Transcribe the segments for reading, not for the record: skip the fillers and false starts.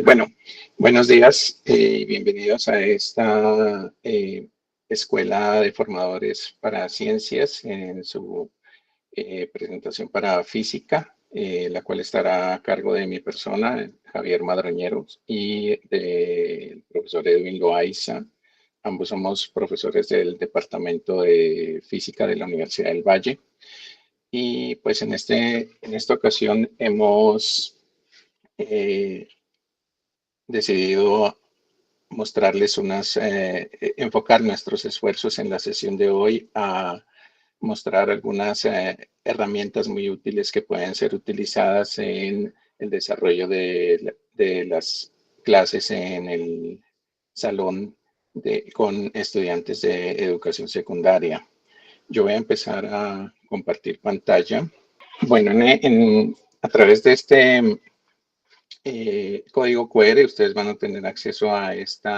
Bueno, buenos días y bienvenidos a esta Escuela de Formadores para Ciencias en su presentación para física, la cual estará a cargo de mi persona, Javier Madrañeros, y del profesor Edwin Loaiza. Ambos somos profesores del Departamento de Física de la Universidad del Valle. Y pues en esta ocasión hemos eh, decidido enfocar nuestros esfuerzos en la sesión de hoy a mostrar algunas herramientas muy útiles que pueden ser utilizadas en el desarrollo de las clases en el salón con estudiantes de educación secundaria. Yo voy a empezar a compartir pantalla. Bueno, a través de este código QR, ustedes van a tener acceso a este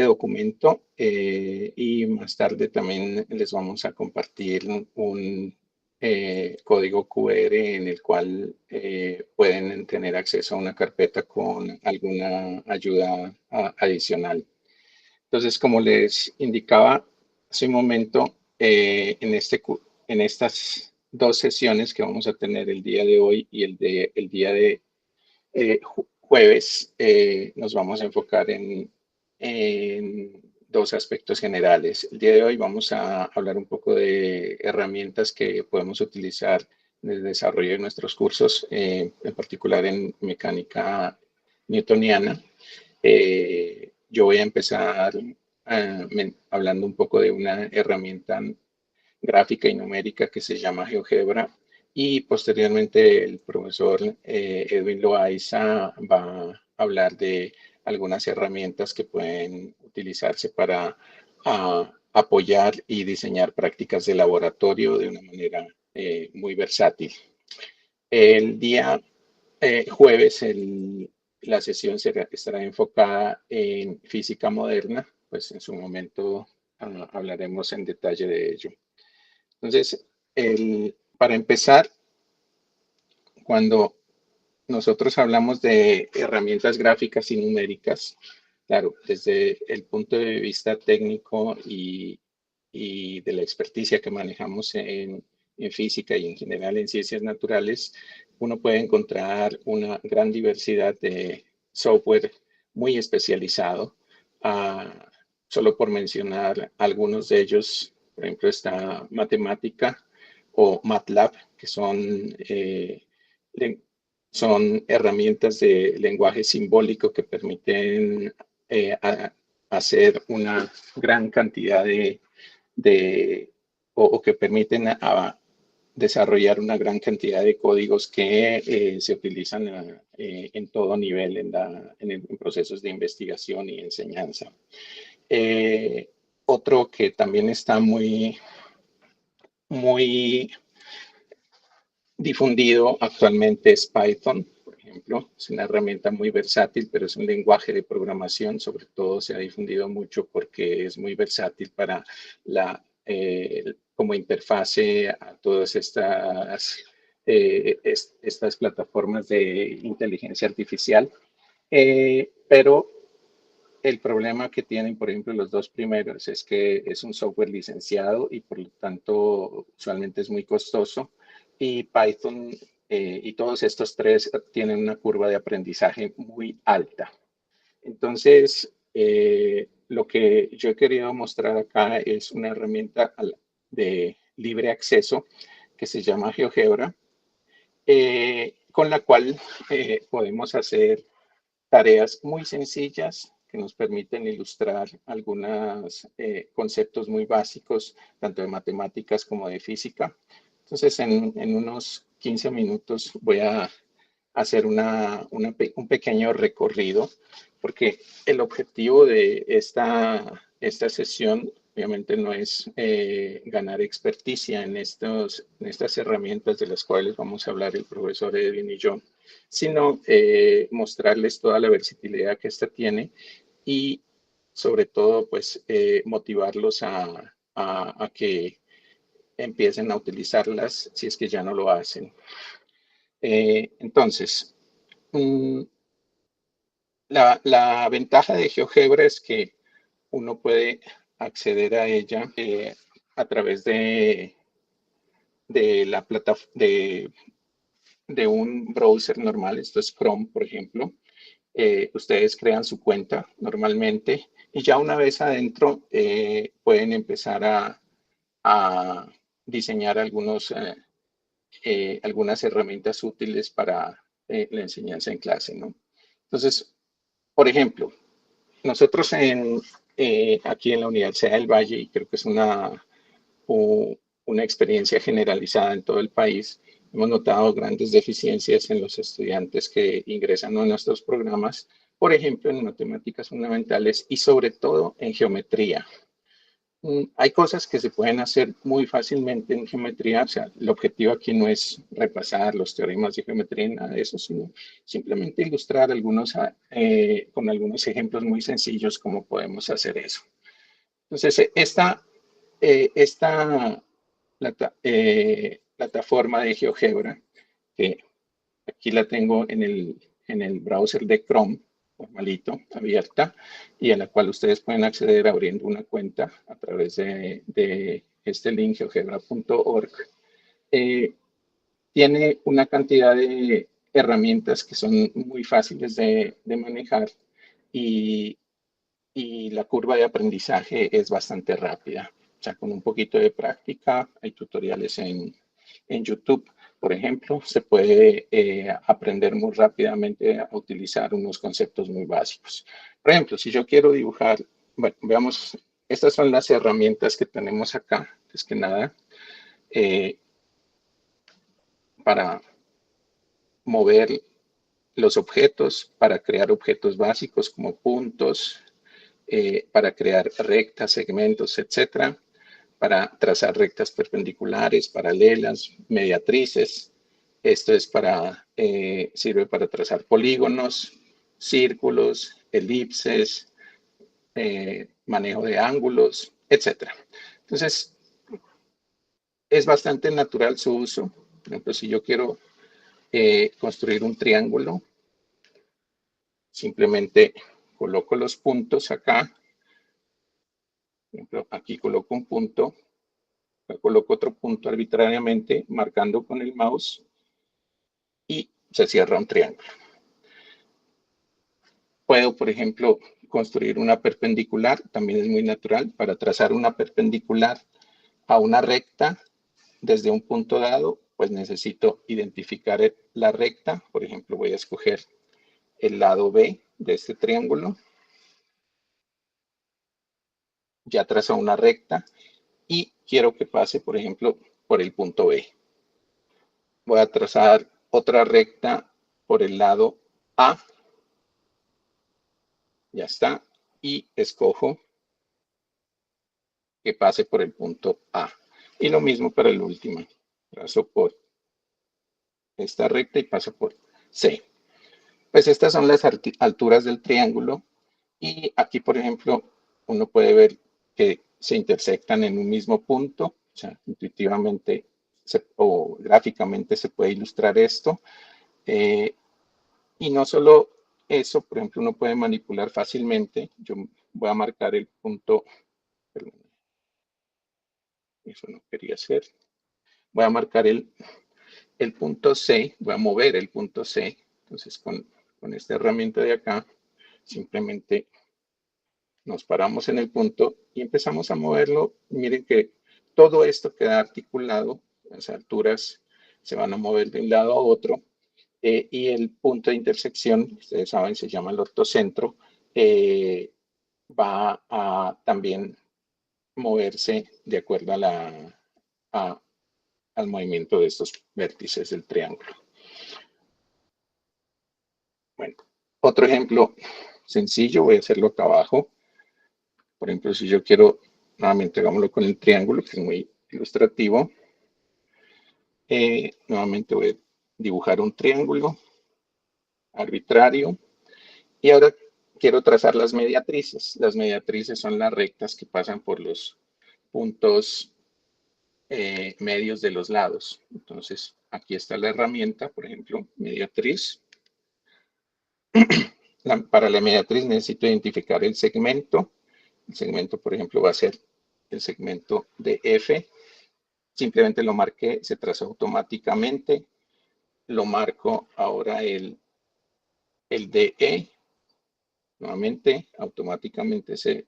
documento y más tarde también les vamos a compartir un código QR en el cual pueden tener acceso a una carpeta con alguna ayuda adicional. Entonces, como les indicaba hace un momento, en estas dos sesiones que vamos a tener el día de hoy y el día de jueves, nos vamos a enfocar en dos aspectos generales. El día de hoy vamos a hablar un poco de herramientas que podemos utilizar en el desarrollo de nuestros cursos, en particular en mecánica newtoniana. Yo voy a empezar hablando un poco de una herramienta gráfica y numérica que se llama GeoGebra y posteriormente el profesor Edwin Loaiza va a hablar de algunas herramientas que pueden utilizarse para apoyar y diseñar prácticas de laboratorio de una manera muy versátil. El día jueves la sesión estará enfocada en física moderna, pues en su momento hablaremos en detalle de ello. Entonces, para empezar, cuando nosotros hablamos de herramientas gráficas y numéricas, claro, desde el punto de vista técnico y de la experticia que manejamos en física y en general en ciencias naturales, uno puede encontrar una gran diversidad de software muy especializado. Solo por mencionar algunos de ellos, por ejemplo, está Matemática o MATLAB, que son herramientas de lenguaje simbólico que permiten hacer una gran cantidad o que permiten desarrollar una gran cantidad de códigos que se utilizan en todo nivel en procesos de investigación y enseñanza. Otro que también está muy difundido actualmente es Python, por ejemplo. Es una herramienta muy versátil, pero es un lenguaje de programación. Sobre todo se ha difundido mucho porque es muy versátil para como interfase a todas estas plataformas de inteligencia artificial. Pero el problema que tienen, por ejemplo, los dos primeros es que es un software licenciado y por lo tanto usualmente es muy costoso. Y Python y todos estos tres tienen una curva de aprendizaje muy alta. Entonces, lo que yo he querido mostrar acá es una herramienta de libre acceso que se llama GeoGebra, con la cual podemos hacer tareas muy sencillas que nos permiten ilustrar algunos conceptos muy básicos, tanto de matemáticas como de física. Entonces, en unos 15 minutos voy a hacer un pequeño recorrido, porque el objetivo de esta sesión obviamente no es ganar experticia en estas herramientas de las cuales vamos a hablar el profesor Edwin y yo, sino mostrarles toda la versatilidad que esta tiene y sobre todo pues motivarlos a que empiecen a utilizarlas si es que ya no lo hacen. Entonces, la ventaja de GeoGebra es que uno puede acceder a ella a través de la de un browser normal. Esto es Chrome, por ejemplo. Ustedes crean su cuenta normalmente y ya una vez adentro pueden empezar a diseñar algunas herramientas útiles para la enseñanza en clase, ¿no? Entonces, por ejemplo, nosotros aquí en la Universidad del Valle, y creo que es una experiencia generalizada en todo el país, hemos notado grandes deficiencias en los estudiantes que ingresan a nuestros programas, por ejemplo, en matemáticas fundamentales y sobre todo en geometría. Hay cosas que se pueden hacer muy fácilmente en geometría. O sea, el objetivo aquí no es repasar los teoremas de geometría ni nada de eso, sino simplemente ilustrar con algunos ejemplos muy sencillos cómo podemos hacer eso. Entonces, esta plataforma de GeoGebra, que aquí la tengo en el browser de Chrome, normalito, abierta, y a la cual ustedes pueden acceder abriendo una cuenta a través de este link, geogebra.org. Tiene una cantidad de herramientas que son muy fáciles de manejar y, y la curva de aprendizaje es bastante rápida. O sea, con un poquito de práctica, hay tutoriales en YouTube, por ejemplo, se puede aprender muy rápidamente a utilizar unos conceptos muy básicos. Por ejemplo, si yo quiero dibujar, bueno, veamos, estas son las herramientas que tenemos acá, es que nada, para mover los objetos, para crear objetos básicos como puntos, para crear rectas, segmentos, etcétera, para trazar rectas perpendiculares, paralelas, mediatrices. Esto es sirve para trazar polígonos, círculos, elipses, manejo de ángulos, etcétera. Entonces, es bastante natural su uso. Por ejemplo, si yo quiero construir un triángulo, simplemente coloco los puntos acá. Por ejemplo, aquí coloco un punto, coloco otro punto arbitrariamente, marcando con el mouse y se cierra un triángulo. Puedo, por ejemplo, construir una perpendicular, también es muy natural. Para trazar una perpendicular a una recta desde un punto dado, pues necesito identificar la recta. Por ejemplo, voy a escoger el lado B de este triángulo. Ya trazo una recta y quiero que pase, por ejemplo, por el punto B. Voy a trazar otra recta por el lado A. Ya está. Y escojo que pase por el punto A. Y lo mismo para el último. Trazo por esta recta y paso por C. Pues estas son las alturas del triángulo. Y aquí, por ejemplo, uno puede ver que se intersectan en un mismo punto. O sea, intuitivamente o gráficamente se puede ilustrar esto. Y no solo eso, por ejemplo, uno puede manipular fácilmente. Yo voy a marcar el punto, perdón, eso no quería hacer. Voy a marcar el punto C, voy a mover el punto C. Entonces, con esta herramienta de acá, simplemente nos paramos en el punto y empezamos a moverlo. Miren que todo esto queda articulado, las alturas se van a mover de un lado a otro. Y el punto de intersección, ustedes saben, se llama el ortocentro, va a también moverse de acuerdo al movimiento de estos vértices del triángulo. Bueno, otro ejemplo sencillo, voy a hacerlo acá abajo. Por ejemplo, si yo quiero, nuevamente hagámoslo con el triángulo, que es muy ilustrativo. Nuevamente voy a dibujar un triángulo arbitrario. Y ahora quiero trazar las mediatrices. Las mediatrices son las rectas que pasan por los puntos medios de los lados. Entonces, aquí está la herramienta, por ejemplo, mediatriz. Para la mediatriz necesito identificar el segmento. El segmento, por ejemplo, va a ser el segmento de F. Simplemente lo marqué, se traza automáticamente. Lo marco ahora el DE. Nuevamente, automáticamente se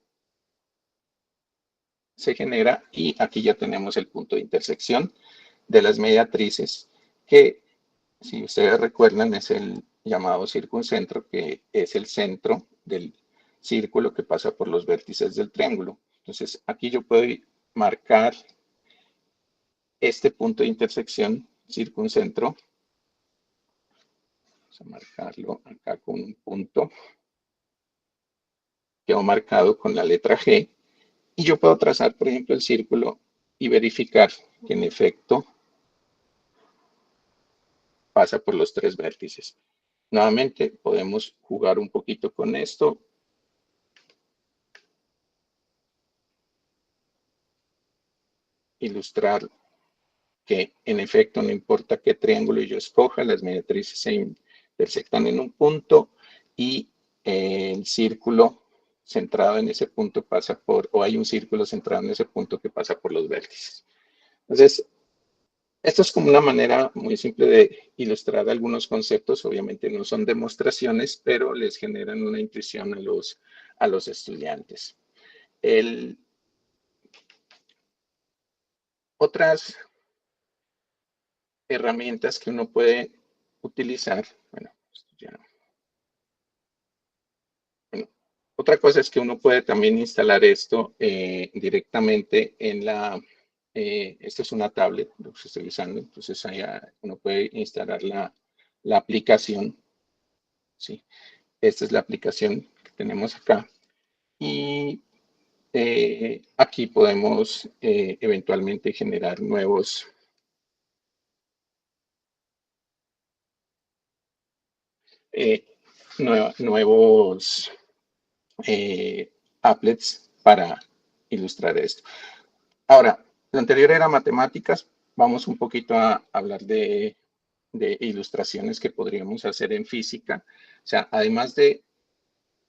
genera y aquí ya tenemos el punto de intersección de las mediatrices que, si ustedes recuerdan, es el llamado circuncentro, que es el centro del círculo que pasa por los vértices del triángulo. Entonces, aquí yo puedo marcar este punto de intersección circuncentro. Vamos a marcarlo acá con un punto. Quedó marcado con la letra G. Y yo puedo trazar, por ejemplo, el círculo y verificar que en efecto pasa por los tres vértices. Nuevamente podemos jugar un poquito con esto. Ilustrar que en efecto no importa qué triángulo yo escoja, las mediatrices se intersectan en un punto y el círculo centrado en ese punto pasa por, o hay un círculo centrado en ese punto que pasa por los vértices. Entonces, esto es como una manera muy simple de ilustrar algunos conceptos. Obviamente no son demostraciones, pero les generan una intuición a los estudiantes. Otras herramientas que uno puede utilizar, otra cosa es que uno puede también instalar esto directamente en esto es una tablet, lo que estoy usando, entonces allá uno puede instalar la aplicación, ¿sí? Esta es la aplicación que tenemos acá. Y aquí podemos eventualmente generar nuevos applets para ilustrar esto. Ahora, lo anterior era matemáticas. Vamos un poquito a hablar de ilustraciones que podríamos hacer en física. O sea, además de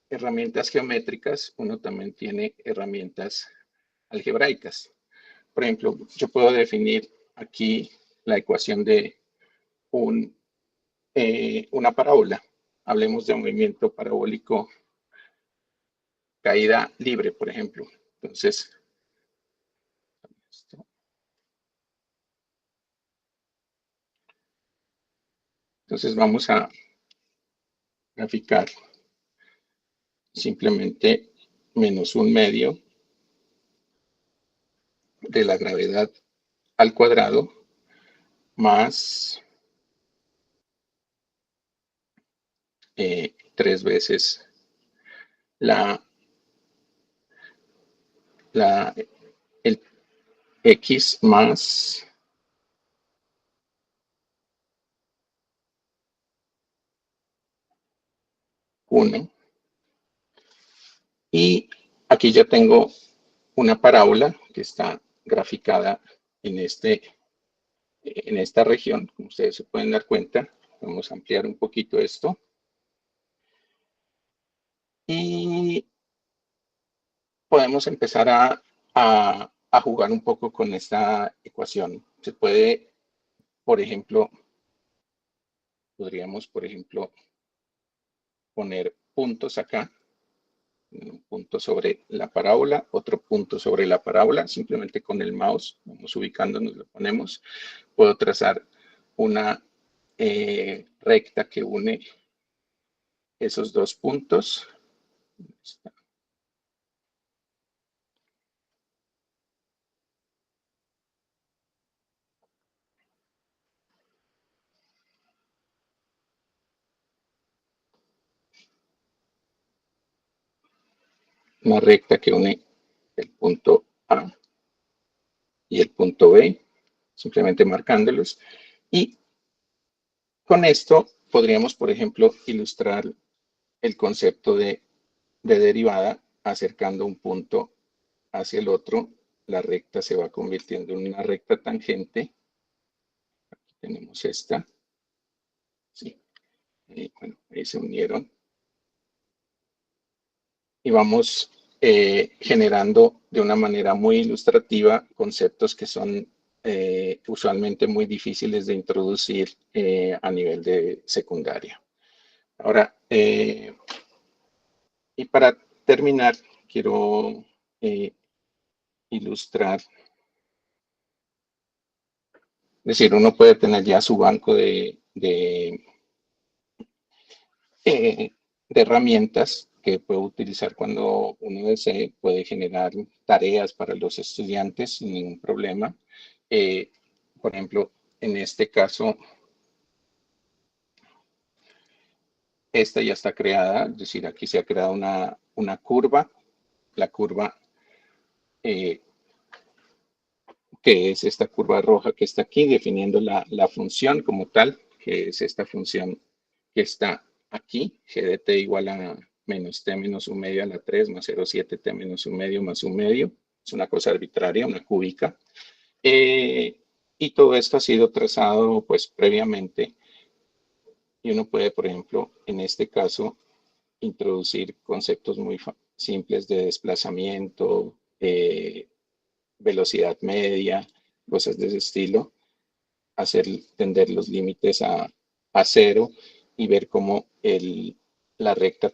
herramientas geométricas, uno también tiene herramientas algebraicas. Por ejemplo, yo puedo definir aquí la ecuación de una parábola. Hablemos de un movimiento parabólico, caída libre, por ejemplo. Entonces vamos a graficar simplemente menos un medio de la gravedad al cuadrado más 3 veces el x más uno. Y aquí ya tengo una parábola que está graficada en esta región. Como ustedes se pueden dar cuenta, vamos a ampliar un poquito esto. Y podemos empezar a jugar un poco con esta ecuación. Se puede, por ejemplo, podríamos, por ejemplo, poner puntos acá. Un punto sobre la parábola, otro punto sobre la parábola, simplemente con el mouse, vamos ubicando, nos lo ponemos. Puedo trazar una recta que une esos dos puntos. Una recta que une el punto A y el punto B, simplemente marcándolos. Y con esto podríamos, por ejemplo, ilustrar el concepto de derivada acercando un punto hacia el otro. La recta se va convirtiendo en una recta tangente. tenemos esta. Sí. Bueno, ahí se unieron. Y vamos generando de una manera muy ilustrativa conceptos que son usualmente muy difíciles de introducir a nivel de secundaria. Ahora, y para terminar, quiero ilustrar. Es decir, uno puede tener ya su banco de herramientas que puede utilizar cuando uno desee, puede generar tareas para los estudiantes sin ningún problema. Por ejemplo, en este caso, esta ya está creada, es decir, aquí se ha creado una curva, la curva que es esta curva roja que está aquí, definiendo la función como tal, que es esta función que está aquí, g de t igual a menos t menos 1 medio a la 3 más 0,7 t menos 1 medio más 1 medio. Es una cosa arbitraria, una cúbica. Y todo esto ha sido trazado pues previamente. Y uno puede, por ejemplo, en este caso, introducir conceptos muy simples de desplazamiento, velocidad media, cosas de ese estilo, hacer tender los límites a cero y ver cómo la recta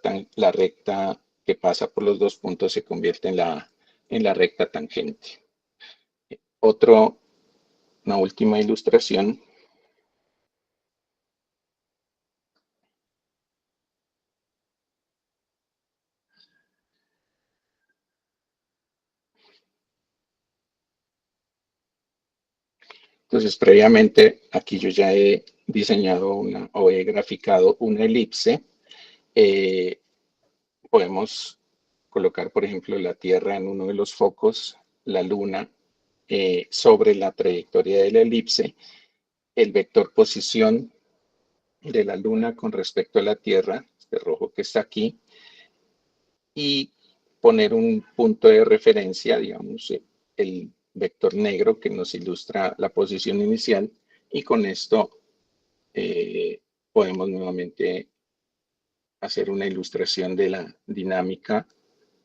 que pasa por los dos puntos se convierte en la recta tangente. Una última ilustración. Entonces, previamente, aquí yo ya he diseñado o he graficado una elipse. Podemos colocar, por ejemplo, la Tierra en uno de los focos, la Luna sobre la trayectoria de la elipse, el vector posición de la Luna con respecto a la Tierra, este rojo que está aquí, y poner un punto de referencia, digamos, el vector negro que nos ilustra la posición inicial, y con esto podemos nuevamente hacer una ilustración de la dinámica,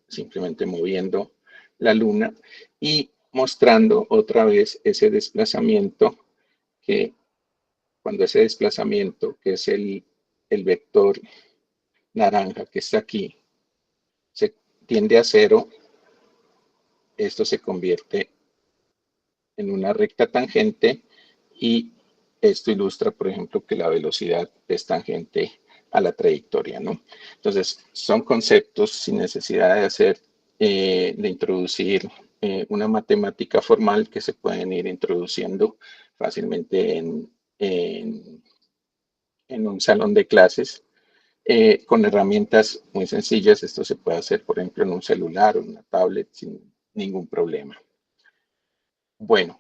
simplemente moviendo la Luna y mostrando otra vez ese desplazamiento, que cuando ese desplazamiento, que es el vector naranja que está aquí, se tiende a cero, esto se convierte en una recta tangente y esto ilustra, por ejemplo, que la velocidad es tangente a la trayectoria, ¿no? Entonces, son conceptos sin necesidad de de introducir una matemática formal que se pueden ir introduciendo fácilmente en un salón de clases. Con herramientas muy sencillas, esto se puede hacer, por ejemplo, en un celular o en una tablet sin ningún problema. Bueno,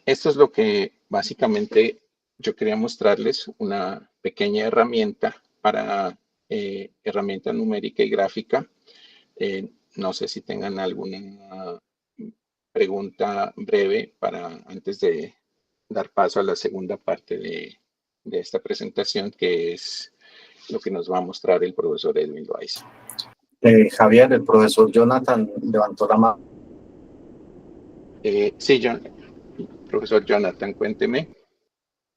esto es lo que básicamente yo quería mostrarles, una pequeña herramienta para herramienta numérica y gráfica. No sé si tengan alguna pregunta breve para antes de dar paso a la segunda parte de esta presentación, que es lo que nos va a mostrar el profesor Edwin Loaiza. Javier, el profesor Jonathan levantó la mano. Sí, profesor Jonathan, cuénteme.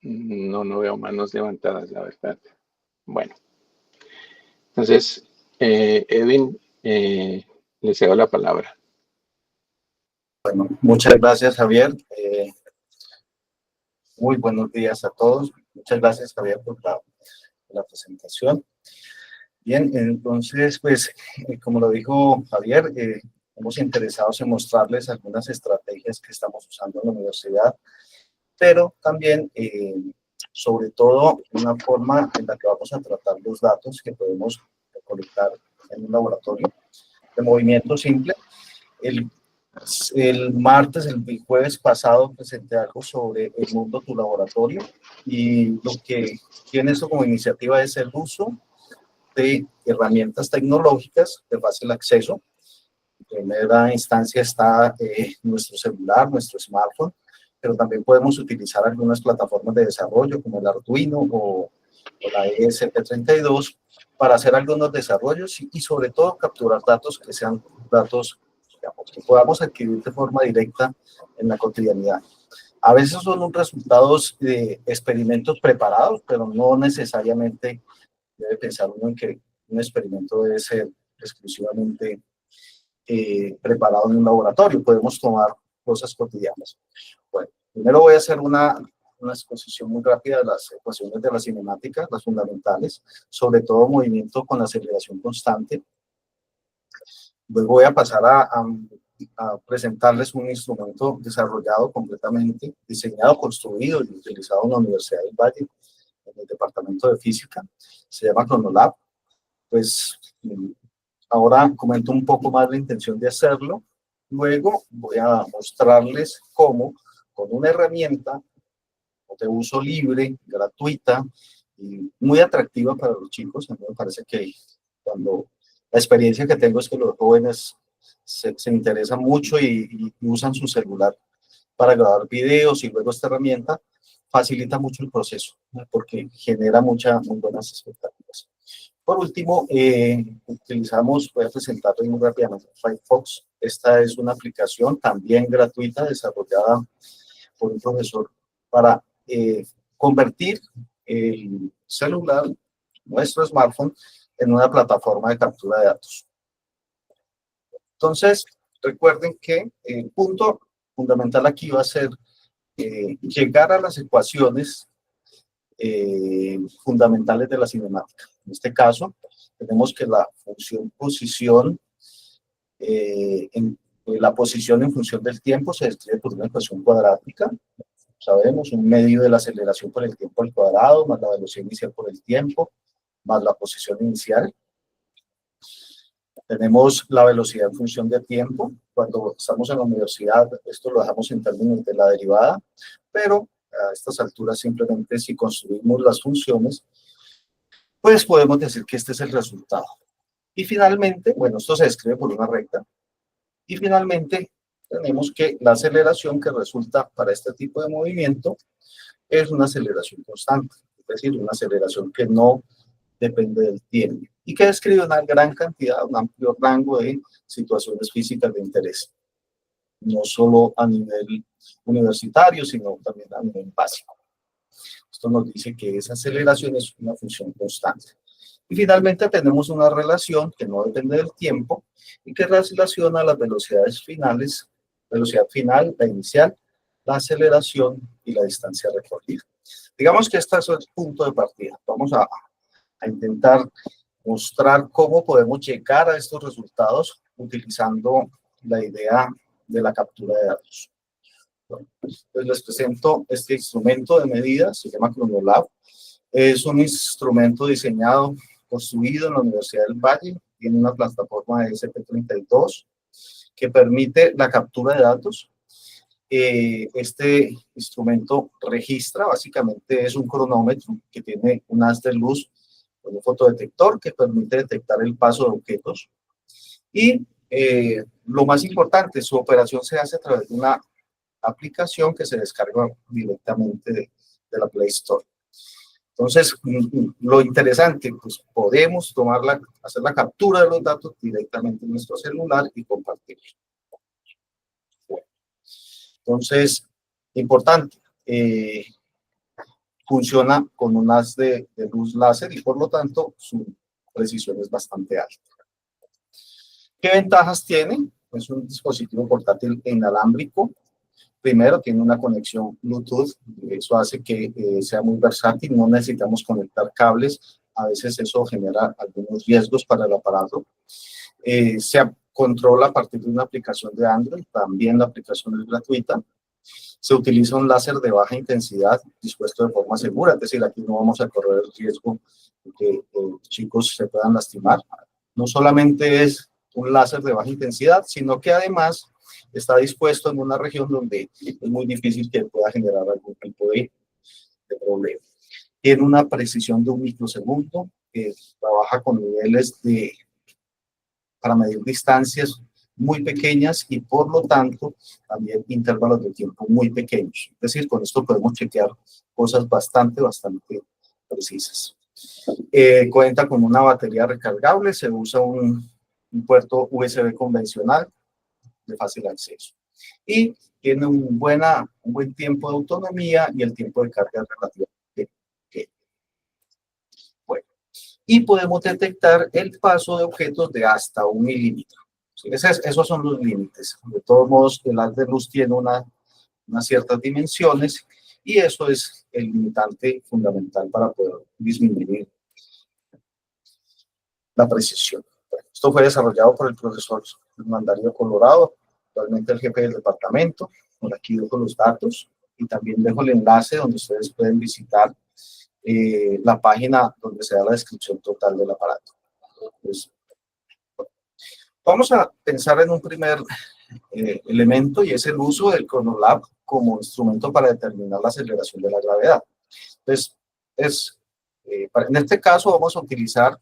No veo manos levantadas, la verdad. Bueno, entonces, Edwin, le cedo la palabra. Bueno, muchas gracias, Javier. Muy buenos días a todos. Muchas gracias, Javier, por la presentación. Bien, entonces, pues, como lo dijo Javier, estamos interesados en mostrarles algunas estrategias que estamos usando en la universidad, pero también, sobre todo, una forma en la que vamos a tratar los datos que podemos recolectar en un laboratorio de movimiento simple. El martes, el jueves pasado, presenté algo sobre el mundo tu laboratorio, y lo que tiene eso como iniciativa es el uso de herramientas tecnológicas de fácil acceso. En primera instancia está nuestro celular, nuestro smartphone, pero también podemos utilizar algunas plataformas de desarrollo como el Arduino o la ESP32 para hacer algunos desarrollos y sobre todo capturar datos que sean datos, digamos, que podamos adquirir de forma directa en la cotidianidad. A veces son resultados de experimentos preparados, pero no necesariamente debe pensar uno en que un experimento debe ser exclusivamente preparado en un laboratorio. Podemos tomar cosas cotidianas. Bueno, primero voy a hacer una exposición muy rápida de las ecuaciones de la cinemática, las fundamentales, sobre todo movimiento con aceleración constante. Luego voy a pasar a presentarles un instrumento desarrollado completamente, diseñado, construido y utilizado en la Universidad del Valle, en el departamento de física. Se llama Cronolab. Pues ahora comento un poco más la intención de hacerlo. Luego voy a mostrarles cómo, con una herramienta de uso libre, gratuita y muy atractiva para los chicos. A mí me parece que cuando la experiencia que tengo es que los jóvenes se interesan mucho y usan su celular para grabar videos, y luego esta herramienta facilita mucho el proceso, ¿no? Porque genera muy buenas expectativas. Por último, voy a presentarles muy rápidamente Firefox. Esta es una aplicación también gratuita desarrollada por un profesor para convertir el celular, nuestro smartphone, en una plataforma de captura de datos. Entonces, recuerden que el punto fundamental aquí va a ser llegar a las ecuaciones fundamentales de la cinemática. En este caso, tenemos que la función posición, la posición en función del tiempo se describe por una ecuación cuadrática. Sabemos, un medio de la aceleración por el tiempo al cuadrado, más la velocidad inicial por el tiempo, más la posición inicial. Tenemos la velocidad en función de tiempo. Cuando estamos en la universidad, esto lo dejamos en términos de la derivada, pero a estas alturas simplemente si construimos las funciones, pues podemos decir que este es el resultado. Y finalmente, bueno, esto se describe por una recta. Y finalmente tenemos que la aceleración que resulta para este tipo de movimiento es una aceleración constante, es decir, una aceleración que no depende del tiempo y que describe una gran cantidad, un amplio rango de situaciones físicas de interés, no solo a nivel universitario, sino también a nivel básico. Esto nos dice que esa aceleración es una función constante. Y finalmente tenemos una relación que no depende del tiempo y que relaciona las velocidades finales, velocidad final, la inicial, la aceleración y la distancia recorrida. Digamos que este es el punto de partida. Vamos a intentar mostrar cómo podemos llegar a estos resultados utilizando la idea de la captura de datos. Bueno, pues les presento este instrumento de medida, se llama Cronolab. Es un instrumento diseñado, construido en la Universidad del Valle, tiene una plataforma de ESP32 que permite la captura de datos. Este instrumento registra, básicamente es un cronómetro que tiene un haz de luz con un fotodetector que permite detectar el paso de objetos. Y lo más importante, su operación se hace a través de una aplicación que se descarga directamente de la Play Store. Entonces, lo interesante, pues podemos hacer la captura de los datos directamente en nuestro celular y compartirlos. Bueno, entonces, importante, funciona con un haz de luz láser y por lo tanto su precisión es bastante alta. ¿Qué ventajas tiene? Es un dispositivo portátil inalámbrico. Primero, tiene una conexión Bluetooth, eso hace que sea muy versátil, no necesitamos conectar cables, a veces eso genera algunos riesgos para el aparato. Se controla a partir de una aplicación de Android, también la aplicación es gratuita. Se utiliza un láser de baja intensidad dispuesto de forma segura, es decir, aquí no vamos a correr el riesgo de que chicos se puedan lastimar. No solamente es un láser de baja intensidad, sino que además está dispuesto en una región donde es muy difícil que pueda generar algún tipo de problema. Tiene una precisión de 1 microsegundo, trabaja con niveles para medir distancias muy pequeñas y por lo tanto también intervalos de tiempo muy pequeños. Es decir, con esto podemos chequear cosas bastante precisas. Cuenta con una batería recargable, se usa un puerto USB convencional de fácil acceso y tiene un buen tiempo de autonomía y el tiempo de carga es relativamente pequeño. Bueno, y podemos detectar el paso de objetos de hasta 1 milímetro. ¿Sí? Esos son los límites. De todos modos, el haz de luz tiene unas ciertas dimensiones y eso es el limitante fundamental para poder disminuir la precisión. Bueno, esto fue desarrollado por el profesor Mandario Colorado, actualmente el jefe del departamento. Por aquí dejo los datos y también dejo el enlace donde ustedes pueden visitar la página donde se da la descripción total del aparato. Pues, vamos a pensar en un primer elemento y es el uso del Chronolab como instrumento para determinar la aceleración de la gravedad. Entonces, en este caso vamos a utilizar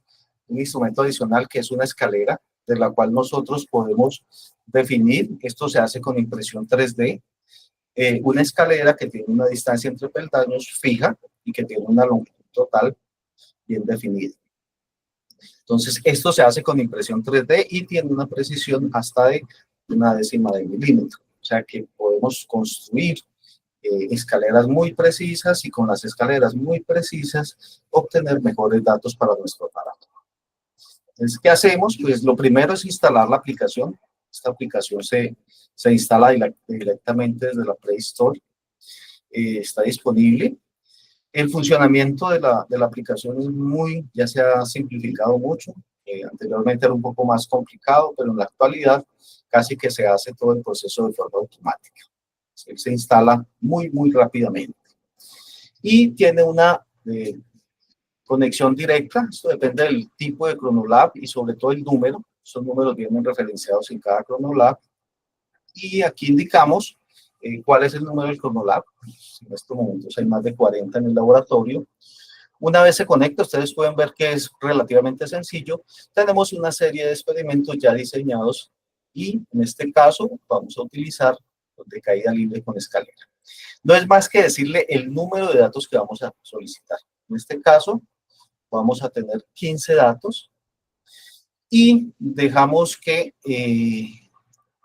un instrumento adicional que es una escalera, de la cual nosotros podemos definir, esto se hace con impresión 3D, una escalera que tiene una distancia entre peldaños fija y que tiene una longitud total bien definida. Entonces, esto se hace con impresión 3D y tiene una precisión hasta de 1/10 de milímetro. O sea que podemos construir escaleras muy precisas y con las escaleras muy precisas obtener mejores datos para nuestro aparato. Entonces, ¿qué hacemos? Pues lo primero es instalar la aplicación. Esta aplicación se instala directamente desde la Play Store. Está disponible. El funcionamiento de la aplicación es ya se ha simplificado mucho. Anteriormente era un poco más complicado, pero en la actualidad casi que se hace todo el proceso de forma automática. Se instala muy rápidamente. Y tiene una conexión directa, esto depende del tipo de Chronolab y sobre todo el número. Esos números vienen referenciados en cada Chronolab. Y aquí indicamos cuál es el número del Chronolab. En estos momentos hay más de 40 en el laboratorio. Una vez se conecta, ustedes pueden ver que es relativamente sencillo. Tenemos una serie de experimentos ya diseñados y en este caso vamos a utilizar los de caída libre con escalera. No es más que decirle el número de datos que vamos a solicitar. En este caso vamos a tener 15 datos y dejamos que,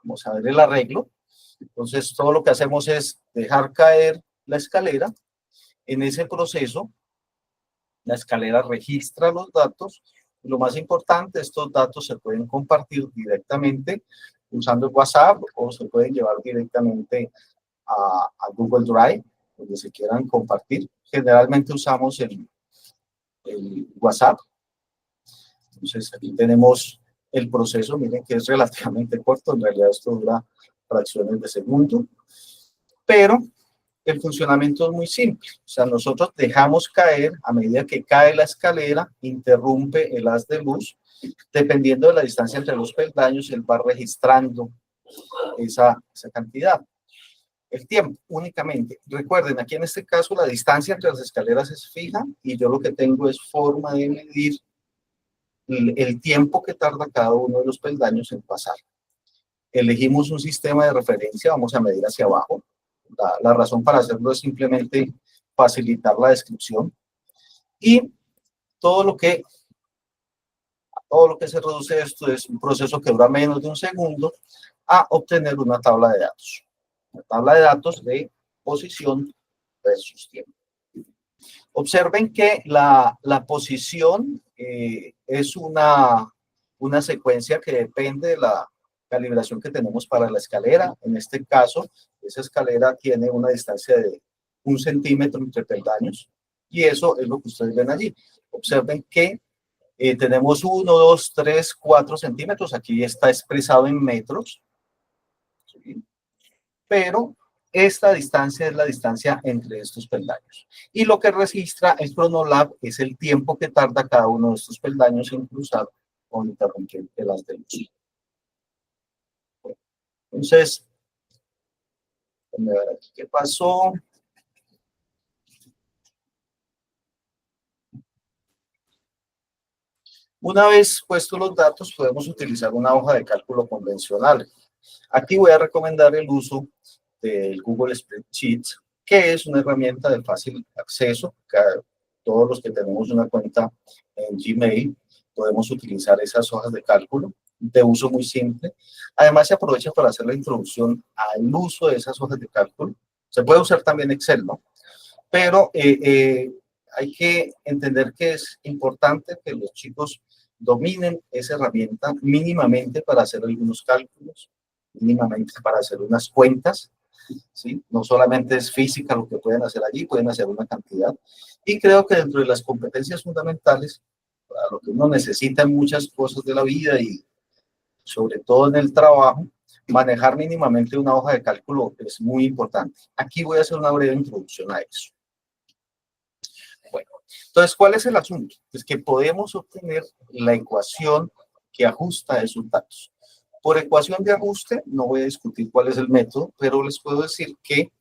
vamos a ver el arreglo. Entonces todo lo que hacemos es dejar caer la escalera. En ese proceso, la escalera registra los datos. Lo más importante, estos datos se pueden compartir directamente usando WhatsApp o se pueden llevar directamente a Google Drive, donde se quieran compartir. Generalmente usamos el WhatsApp. Entonces, aquí tenemos el proceso. Miren que es relativamente corto. En realidad, esto dura fracciones de segundo. Pero el funcionamiento es muy simple. O sea, nosotros dejamos caer, a medida que cae la escalera, interrumpe el haz de luz. Dependiendo de la distancia entre los peldaños, él va registrando esa cantidad. El tiempo únicamente. Recuerden, aquí en este caso la distancia entre las escaleras es fija y yo lo que tengo es forma de medir el tiempo que tarda cada uno de los peldaños en pasar. Elegimos un sistema de referencia, vamos a medir hacia abajo. La razón para hacerlo es simplemente facilitar la descripción. Y todo lo que se reduce a esto es un proceso que dura menos de un segundo a obtener una tabla de datos. Una tabla de datos de posición versus tiempo. Observen que la posición es una secuencia que depende de la calibración que tenemos para la escalera. En este caso, esa escalera tiene una distancia de 1 centímetro entre peldaños y eso es lo que ustedes ven allí. Observen que tenemos 1, 2, 3, 4 centímetros. Aquí está expresado en metros. ¿Sí? Pero esta distancia es la distancia entre estos peldaños. Y lo que registra el Chronolab es el tiempo que tarda cada uno de estos peldaños en cruzar o interrumpir el haz de luz. Entonces, déjenme ver aquí qué pasó. Una vez puestos los datos, podemos utilizar una hoja de cálculo convencional. Aquí voy a recomendar el uso del Google Spreadsheets, que es una herramienta de fácil acceso. Todos los que tenemos una cuenta en Gmail podemos utilizar esas hojas de cálculo de uso muy simple. Además, se aprovecha para hacer la introducción al uso de esas hojas de cálculo. Se puede usar también Excel, ¿no? Pero hay que entender que es importante que los chicos dominen esa herramienta mínimamente para hacer algunos cálculos, mínimamente para hacer unas cuentas, ¿sí? No solamente es física lo que pueden hacer allí, pueden hacer una cantidad. Y creo que dentro de las competencias fundamentales, para lo que uno necesita en muchas cosas de la vida y sobre todo en el trabajo, manejar mínimamente una hoja de cálculo es muy importante. Aquí voy a hacer una breve introducción a eso. Bueno, entonces, ¿cuál es el asunto? Es que podemos obtener la ecuación que ajusta esos datos. Por ecuación de ajuste, no voy a discutir cuál es el método, pero les puedo decir que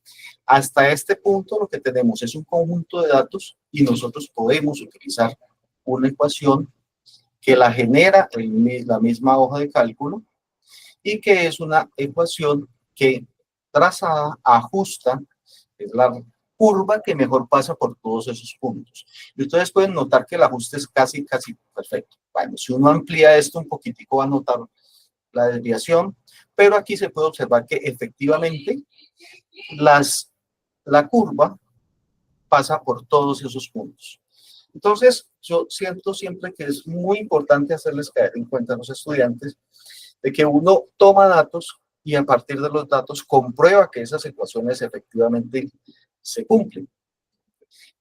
hasta este punto lo que tenemos es un conjunto de datos y nosotros podemos utilizar una ecuación que la genera la misma hoja de cálculo y que es una ecuación que trazada ajusta, es la curva que mejor pasa por todos esos puntos. Y ustedes pueden notar que el ajuste es casi perfecto. Bueno, si uno amplía esto un poquitico va a notar la desviación, pero aquí se puede observar que efectivamente la curva pasa por todos esos puntos. Entonces, yo siento siempre que es muy importante hacerles caer en cuenta a los estudiantes de que uno toma datos y a partir de los datos comprueba que esas ecuaciones efectivamente se cumplen.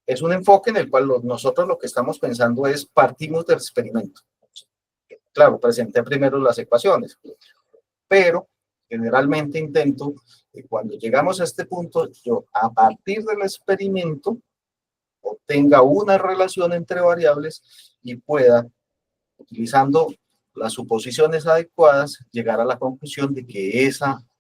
Es un enfoque en el cual nosotros lo que estamos pensando es partimos del experimento. Claro, presenté primero las ecuaciones, pero generalmente intento que cuando llegamos a este punto, yo a partir del experimento obtenga una relación entre variables y pueda, utilizando las suposiciones adecuadas, llegar a la conclusión de que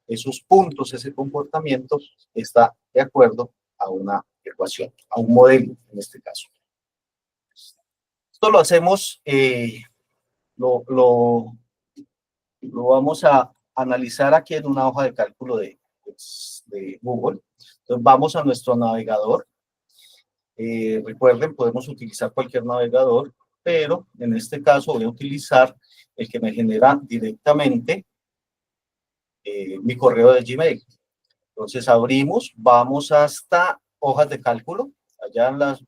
esos puntos, ese comportamiento está de acuerdo a una ecuación, a un modelo en este caso. Esto lo hacemos, lo vamos a analizar aquí en una hoja de cálculo de Google. Entonces vamos a nuestro navegador. Recuerden, podemos utilizar cualquier navegador, pero en este caso voy a utilizar el que me genera directamente mi correo de Gmail. Entonces abrimos, vamos hasta hojas de cálculo, allá en las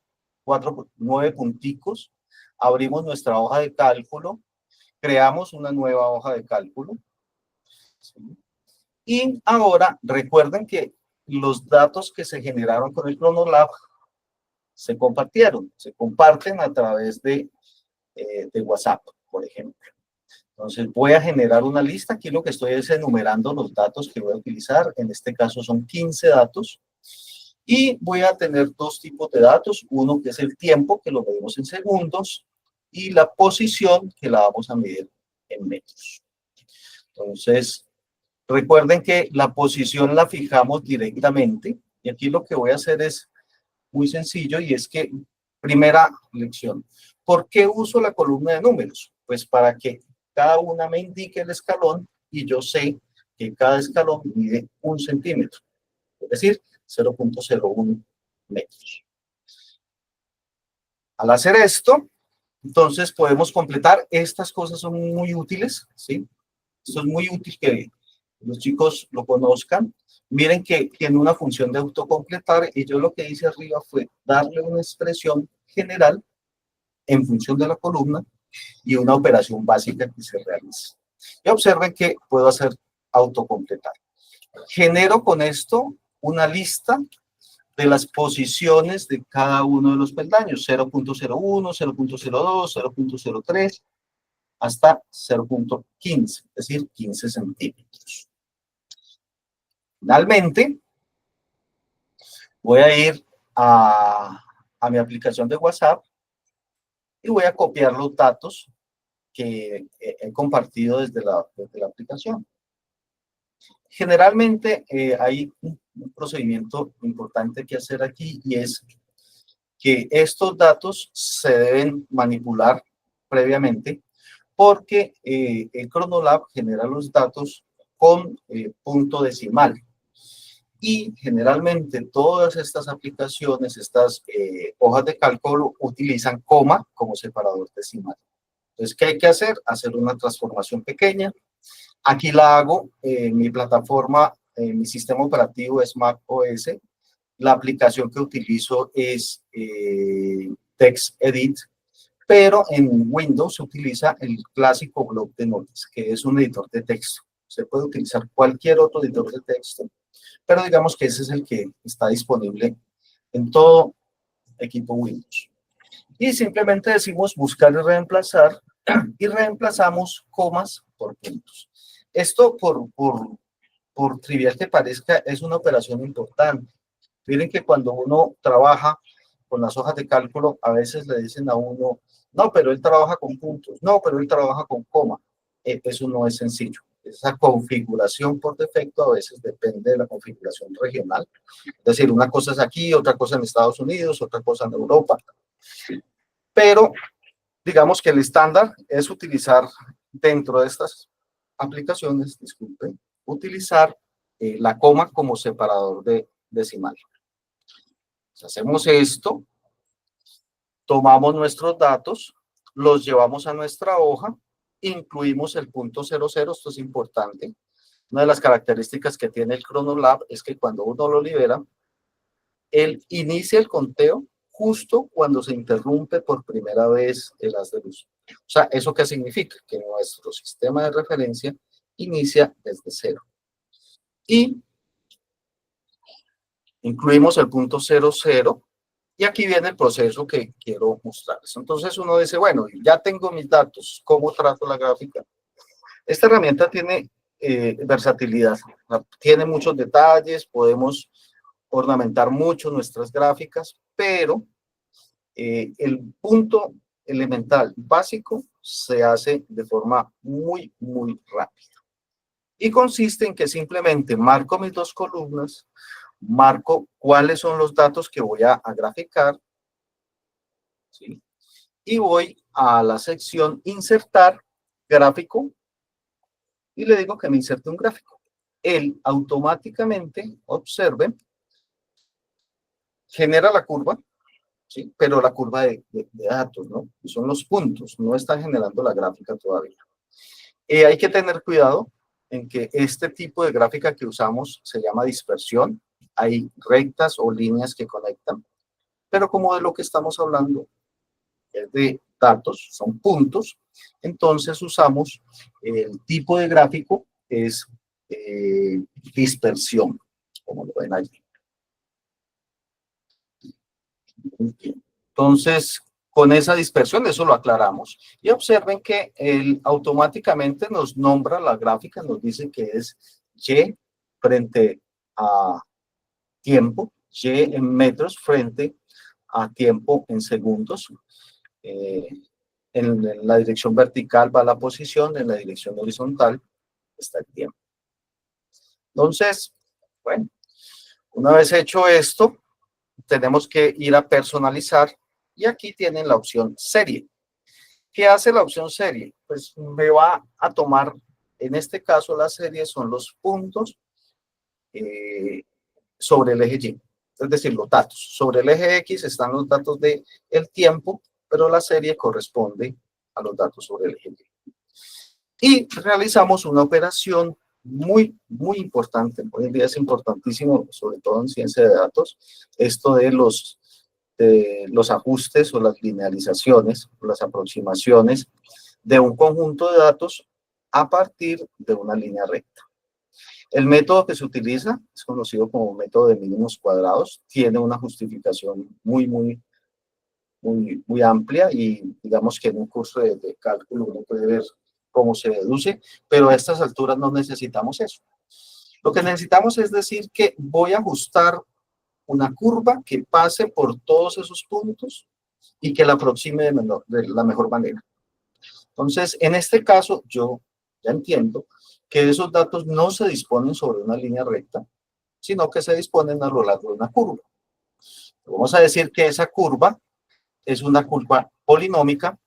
9 punticos, abrimos nuestra hoja de cálculo, creamos una nueva hoja de cálculo. ¿Sí? Y ahora recuerden que los datos que se generaron con el Cronolab se comparten a través de WhatsApp, por ejemplo. Entonces voy a generar una lista. Aquí lo que estoy es enumerando los datos que voy a utilizar. En este caso son 15 datos. Y voy a tener dos tipos de datos. Uno que es el tiempo, que lo medimos en segundos. Y la posición, que la vamos a medir en metros. Entonces, recuerden que la posición la fijamos directamente. Y aquí lo que voy a hacer es muy sencillo y es que, primera lección, ¿por qué uso la columna de números? Pues para que cada una me indique el escalón y yo sé que cada escalón mide 1 centímetro, es decir, 0.01 metros. Al hacer esto, entonces podemos completar. Estas cosas son muy útiles, ¿sí? Esto es muy útil que los chicos lo conozcan. Miren que tiene una función de autocompletar y yo lo que hice arriba fue darle una expresión general en función de la columna y una operación básica que se realiza. Y observen que puedo hacer autocompletar. Genero con esto una lista de las posiciones de cada uno de los peldaños, 0.01, 0.02, 0.03, hasta 0.15, es decir, 15 centímetros. Finalmente, voy a ir a mi aplicación de WhatsApp y voy a copiar los datos que he compartido desde la aplicación. Generalmente hay un procedimiento importante que hacer aquí y es que estos datos se deben manipular previamente porque el Cronolab genera los datos con punto decimal. Y generalmente todas estas aplicaciones, estas hojas de cálculo, utilizan coma como separador decimal. Entonces, ¿qué hay que hacer? Hacer una transformación pequeña. Aquí la hago en mi plataforma, mi sistema operativo es macOS. La aplicación que utilizo es TextEdit, pero en Windows se utiliza el clásico bloc de notas, que es un editor de texto. Se puede utilizar cualquier otro editor de texto, pero digamos que ese es el que está disponible en todo equipo Windows. Y simplemente decimos buscar y reemplazar, y reemplazamos comas por puntos. Esto, por trivial que parezca, es una operación importante. Miren que cuando uno trabaja con las hojas de cálculo, a veces le dicen a uno, no, pero él trabaja con puntos, no, pero él trabaja con coma. Eso no es sencillo. Esa configuración por defecto a veces depende de la configuración regional. Es decir, una cosa es aquí, otra cosa en Estados Unidos, otra cosa en Europa. Pero digamos que el estándar es utilizar dentro de estas aplicaciones, disculpen, utilizar la coma como separador de decimal. Hacemos esto, tomamos nuestros datos, los llevamos a nuestra hoja, incluimos el punto 00, esto es importante. Una de las características que tiene el Cronolab es que cuando uno lo libera, él inicia el conteo justo cuando se interrumpe por primera vez el haz de luz. O sea, ¿eso qué significa? Que nuestro sistema de referencia inicia desde cero. Y incluimos el punto 00. Y aquí viene el proceso que quiero mostrarles. Entonces uno dice, bueno, ya tengo mis datos, ¿cómo trato la gráfica? Esta herramienta tiene versatilidad, tiene muchos detalles, podemos ornamentar mucho nuestras gráficas, pero el punto elemental básico se hace de forma muy, muy rápida. Y consiste en que simplemente marco mis dos columnas, marco cuáles son los datos que voy a graficar, ¿sí? Y voy a la sección insertar gráfico y le digo que me inserte un gráfico. Él automáticamente, observe, genera la curva, ¿sí? Pero la curva de datos, ¿no? Y son los puntos, no está generando la gráfica todavía. Hay que tener cuidado en que este tipo de gráfica que usamos se llama dispersión. Hay rectas o líneas que conectan, pero como de lo que estamos hablando es de datos, son puntos, entonces usamos el tipo de gráfico es dispersión, como lo ven allí. Entonces, con esa dispersión, eso lo aclaramos. Y observen que él automáticamente nos nombra la gráfica, nos dice que es Y frente a tiempo, Y en metros frente a tiempo en segundos. En la dirección vertical va la posición, en la dirección horizontal está el tiempo. Entonces, bueno, una vez hecho esto, tenemos que ir a personalizar y aquí tienen la opción serie. ¿Qué hace la opción serie? Pues me va a tomar, en este caso la serie son los puntos sobre el eje Y, es decir, los datos. Sobre el eje X están los datos del tiempo, pero la serie corresponde a los datos sobre el eje Y. Y realizamos una operación muy, muy importante. Hoy en día es importantísimo, sobre todo en ciencia de datos, esto de los ajustes o las linealizaciones, o las aproximaciones de un conjunto de datos a partir de una línea recta. El método que se utiliza es conocido como método de mínimos cuadrados, tiene una justificación muy amplia y digamos que en un curso de cálculo uno puede ver cómo se deduce, pero a estas alturas no necesitamos eso. Lo que necesitamos es decir que voy a ajustar una curva que pase por todos esos puntos y que la aproxime de la mejor manera. Entonces, en este caso, yo ya entiendo que esos datos no se disponen sobre una línea recta, sino que se disponen a lo largo de una curva. Vamos a decir que esa curva es una curva polinómica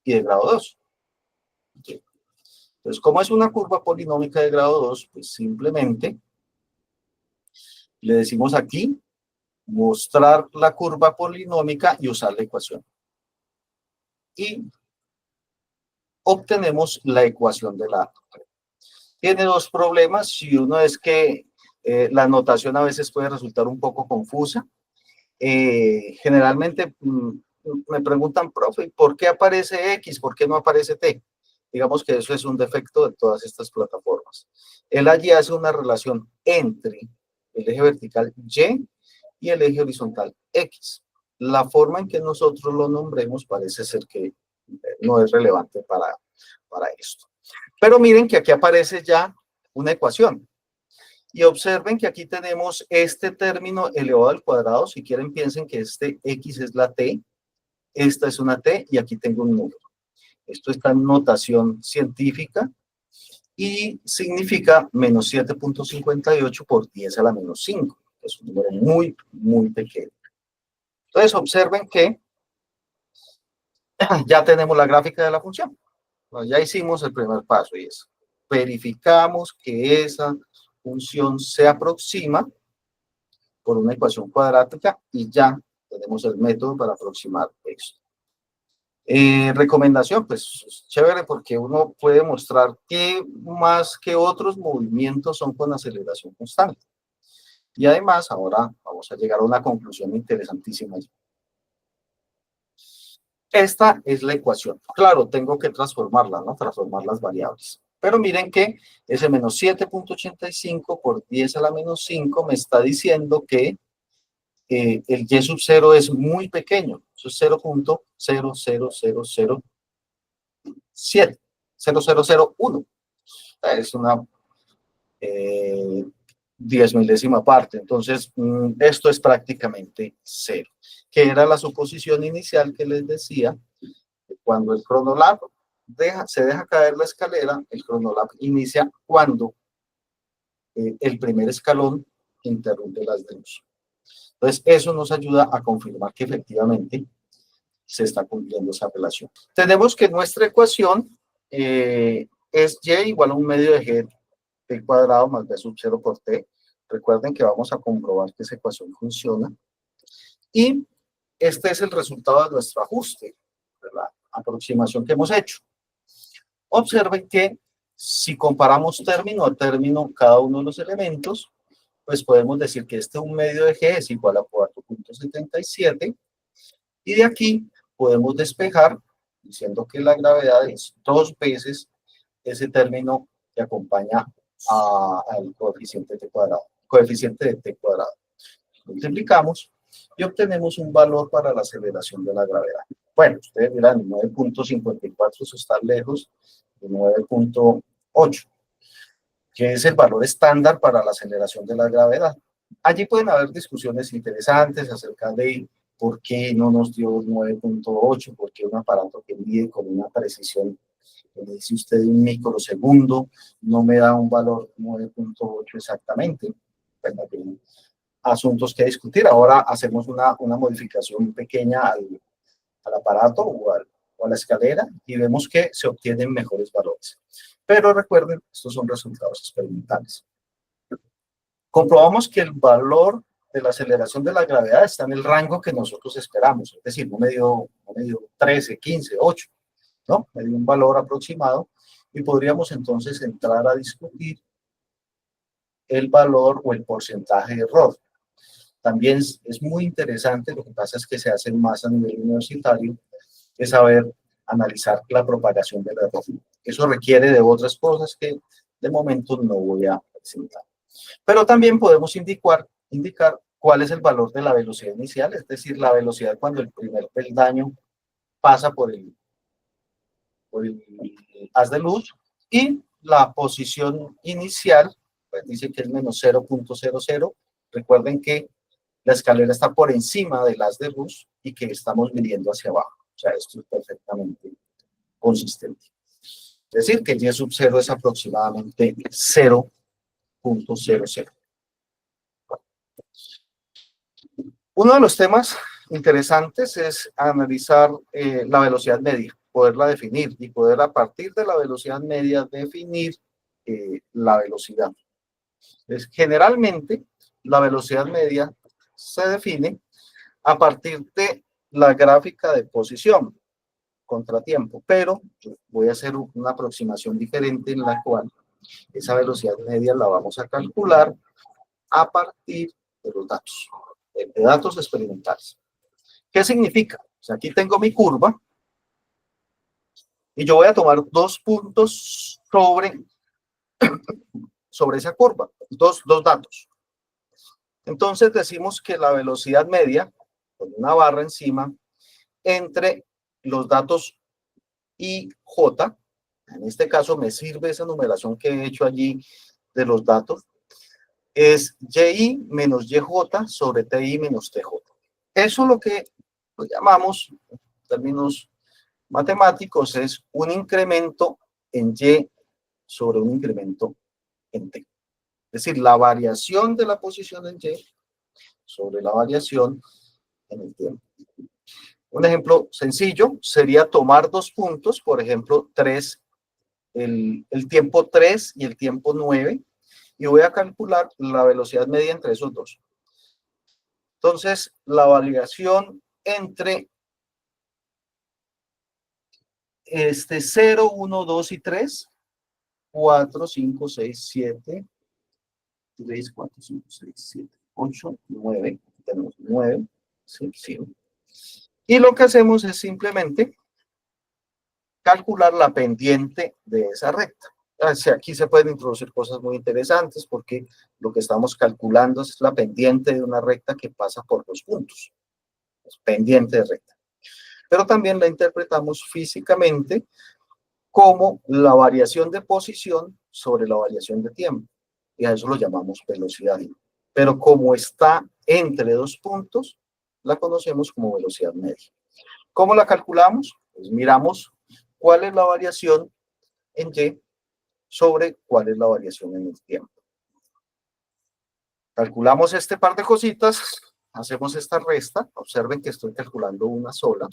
y de grado 2. Y. Entonces, como es una curva polinómica de grado 2, pues simplemente le decimos aquí, mostrar la curva polinómica y usar la ecuación. Y obtenemos la ecuación de la. Tiene dos problemas, y uno es que la notación a veces puede resultar un poco confusa. Generalmente me preguntan, profe, ¿por qué aparece X? ¿Por qué no aparece T? Digamos que eso es un defecto de todas estas plataformas. Él allí hace una relación entre el eje vertical Y y el eje horizontal X. La forma en que nosotros lo nombremos parece ser que no es relevante para esto. Pero miren que aquí aparece ya una ecuación. Y observen que aquí tenemos este término elevado al cuadrado. Si quieren, piensen que este X es la T, esta es una T y aquí tengo un número. Esto está en notación científica y significa menos 7.58 por 10 a la menos 5. Es un número muy, muy pequeño. Entonces, observen que ya tenemos la gráfica de la función. Bueno, ya hicimos el primer paso y es verificamos que esa función se aproxima por una ecuación cuadrática y ya tenemos el método para aproximar esto. Recomendación, pues es chévere porque uno puede mostrar que más que otros movimientos son con aceleración constante. Y además, ahora vamos a llegar a una conclusión interesantísima. Esta es la ecuación. Claro, tengo que transformarla, ¿no? Transformar las variables. Pero miren que ese menos 7.85 por 10 a la menos 5 me está diciendo que el y sub 0 es muy pequeño. Eso es 0.00007, 0001. Es una 10 milésima parte. Entonces, esto es prácticamente cero. Que era la suposición inicial que les decía, que cuando el cronolab se deja caer la escalera, el cronolab inicia cuando el primer escalón interrumpe las de luz. Entonces, eso nos ayuda a confirmar que efectivamente se está cumpliendo esa relación. Tenemos que nuestra ecuación es y igual a un medio de g t cuadrado más b sub 0 por t. Recuerden que vamos a comprobar que esa ecuación funciona. Y este es el resultado de nuestro ajuste, de la aproximación que hemos hecho. Observen que si comparamos término a término cada uno de los elementos, pues podemos decir que un medio de g es igual a 4.77 y de aquí podemos despejar diciendo que la gravedad es 2 veces ese término que acompaña al coeficiente t cuadrado, coeficiente de t cuadrado. Multiplicamos y obtenemos un valor para la aceleración de la gravedad. Bueno, ustedes dirán 9.54, eso está lejos de 9.8, que es el valor estándar para la aceleración de la gravedad. Allí pueden haber discusiones interesantes acerca de por qué no nos dio 9.8, por qué un aparato que mide con una precisión, le dice usted un microsegundo, no me da un valor 9.8 exactamente. Bueno, hay asuntos que discutir. Ahora hacemos una modificación pequeña al aparato o a la escalera y vemos que se obtienen mejores valores. Pero recuerden, estos son resultados experimentales. Comprobamos que el valor de la aceleración de la gravedad está en el rango que nosotros esperamos, es decir, no me dio 13, 15, 8, ¿no? Me dio un valor aproximado y podríamos entonces entrar a discutir el valor o el porcentaje de error. También es muy interesante, lo que pasa es que se hace más a nivel universitario, es saber analizar la propagación del error. Eso requiere de otras cosas que de momento no voy a presentar. Pero también podemos indicar cuál es el valor de la velocidad inicial, es decir, la velocidad cuando el primer peldaño pasa por el haz de luz, y la posición inicial, pues dice que es menos 0.00. Recuerden que la escalera está por encima del haz de luz y que estamos midiendo hacia abajo. O sea, esto es perfectamente consistente. Es decir, que y sub 0 es aproximadamente 0.00. Uno de los temas interesantes es analizar la velocidad media. poderla definir y poder a partir de la velocidad media definir la velocidad. Entonces, generalmente la velocidad media se define a partir de la gráfica de posición contratiempo, pero voy a hacer una aproximación diferente en la cual esa velocidad media la vamos a calcular a partir de los datos, de datos experimentales. ¿Qué significa? O sea, aquí tengo mi curva y yo voy a tomar 2 puntos sobre esa curva, dos datos. Entonces decimos que la velocidad media, con una barra encima, entre los datos I, J, en este caso me sirve esa numeración que he hecho allí de los datos, es YI menos YJ sobre TI menos TJ. Eso es lo que llamamos, en términos matemáticos, es un incremento en Y sobre un incremento en T. Es decir, la variación de la posición en Y sobre la variación en el tiempo. Un ejemplo sencillo sería tomar 2 puntos, por ejemplo, 3, el tiempo 3 y el tiempo 9, y voy a calcular la velocidad media entre esos dos. Entonces, la variación entre 0, 1, 2 y 3, 4, 5, 6, 7, 3, 4, 5, 6, 7, 8, 9, tenemos 9, 6, 0. Y lo que hacemos es simplemente calcular la pendiente de esa recta. Aquí se pueden introducir cosas muy interesantes porque lo que estamos calculando es la pendiente de una recta que pasa por 2 puntos. Es pendiente de recta. Pero también la interpretamos físicamente como la variación de posición sobre la variación de tiempo. Y a eso lo llamamos velocidad. Pero como está entre 2 puntos, la conocemos como velocidad media. ¿Cómo la calculamos? Pues miramos cuál es la variación en Y sobre cuál es la variación en el tiempo. Calculamos este par de cositas, hacemos esta resta, observen que estoy calculando una sola,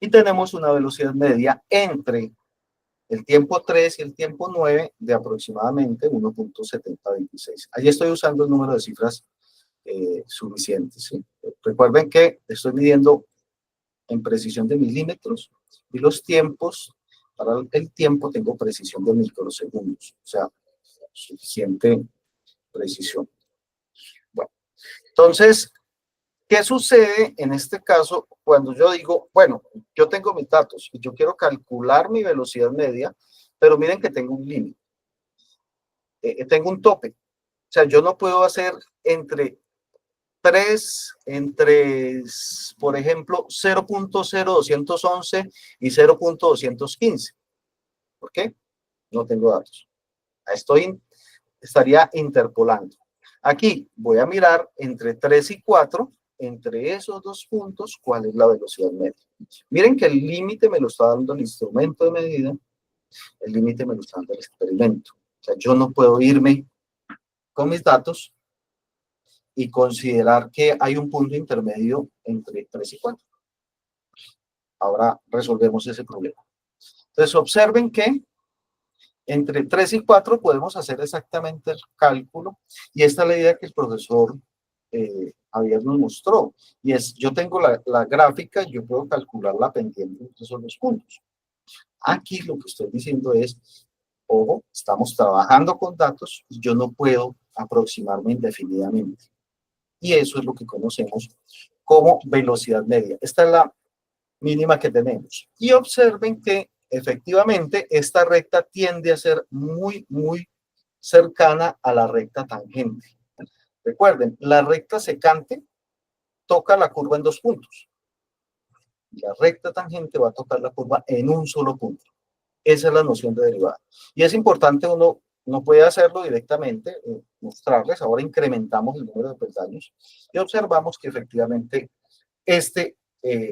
y tenemos una velocidad media entre el tiempo 3 y el tiempo 9 de aproximadamente 1.7026. Allí estoy usando el número de cifras suficientes, ¿sí? Recuerden que estoy midiendo en precisión de milímetros y los tiempos, para el tiempo tengo precisión de microsegundos, o sea, suficiente precisión. Bueno, entonces, ¿qué sucede en este caso cuando yo digo, bueno, yo tengo mis datos y yo quiero calcular mi velocidad media, pero miren que tengo un límite, tengo un tope? O sea, yo no puedo hacer entre, por ejemplo, 0.0211 y 0.215. ¿Por qué? No tengo datos. Estaría interpolando. Aquí voy a mirar entre 3 y 4, entre esos 2 puntos, cuál es la velocidad media. Miren que el límite me lo está dando el instrumento de medida, el límite me lo está dando el experimento. O sea, yo no puedo irme con mis datos y considerar que hay un punto intermedio entre 3 y 4. Ahora resolvemos ese problema. Entonces, observen que entre 3 y 4 podemos hacer exactamente el cálculo, y esta es la idea que el profesor Javier nos mostró, y es, yo tengo la gráfica, yo puedo calcular la pendiente entre esos dos puntos. Aquí lo que estoy diciendo es, ojo, estamos trabajando con datos y yo no puedo aproximarme indefinidamente. Y eso es lo que conocemos como velocidad media. Esta es la mínima que tenemos. Y observen que efectivamente esta recta tiende a ser muy, muy cercana a la recta tangente. Recuerden, la recta secante toca la curva en 2 puntos. La recta tangente va a tocar la curva en un solo punto. Esa es la noción de derivada. Y es importante, uno no puede hacerlo directamente, mostrarles. Ahora incrementamos el número de peldaños y observamos que efectivamente este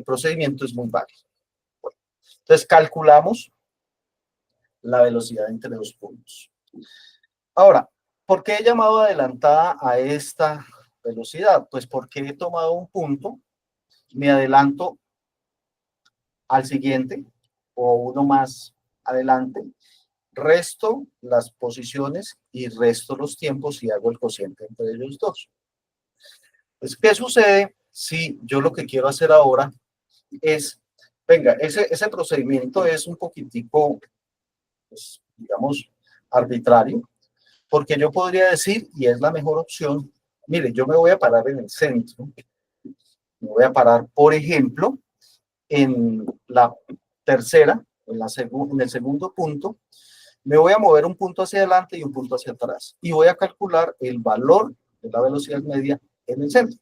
procedimiento es muy válido. Bueno, entonces calculamos la velocidad entre 2 puntos. Ahora, ¿por qué he llamado adelantada a esta velocidad? Pues porque he tomado un punto, me adelanto al siguiente o uno más adelante, resto las posiciones y resto los tiempos y hago el cociente entre ellos dos. Pues, ¿qué sucede si yo lo que quiero hacer ahora es, venga, ese procedimiento es un poquitico, pues, digamos, arbitrario, porque yo podría decir, y es la mejor opción, mire, yo me voy a parar en el centro, me voy a parar, por ejemplo, en la tercera, en el segundo punto, me voy a mover un punto hacia adelante y un punto hacia atrás, y voy a calcular el valor de la velocidad media en el centro.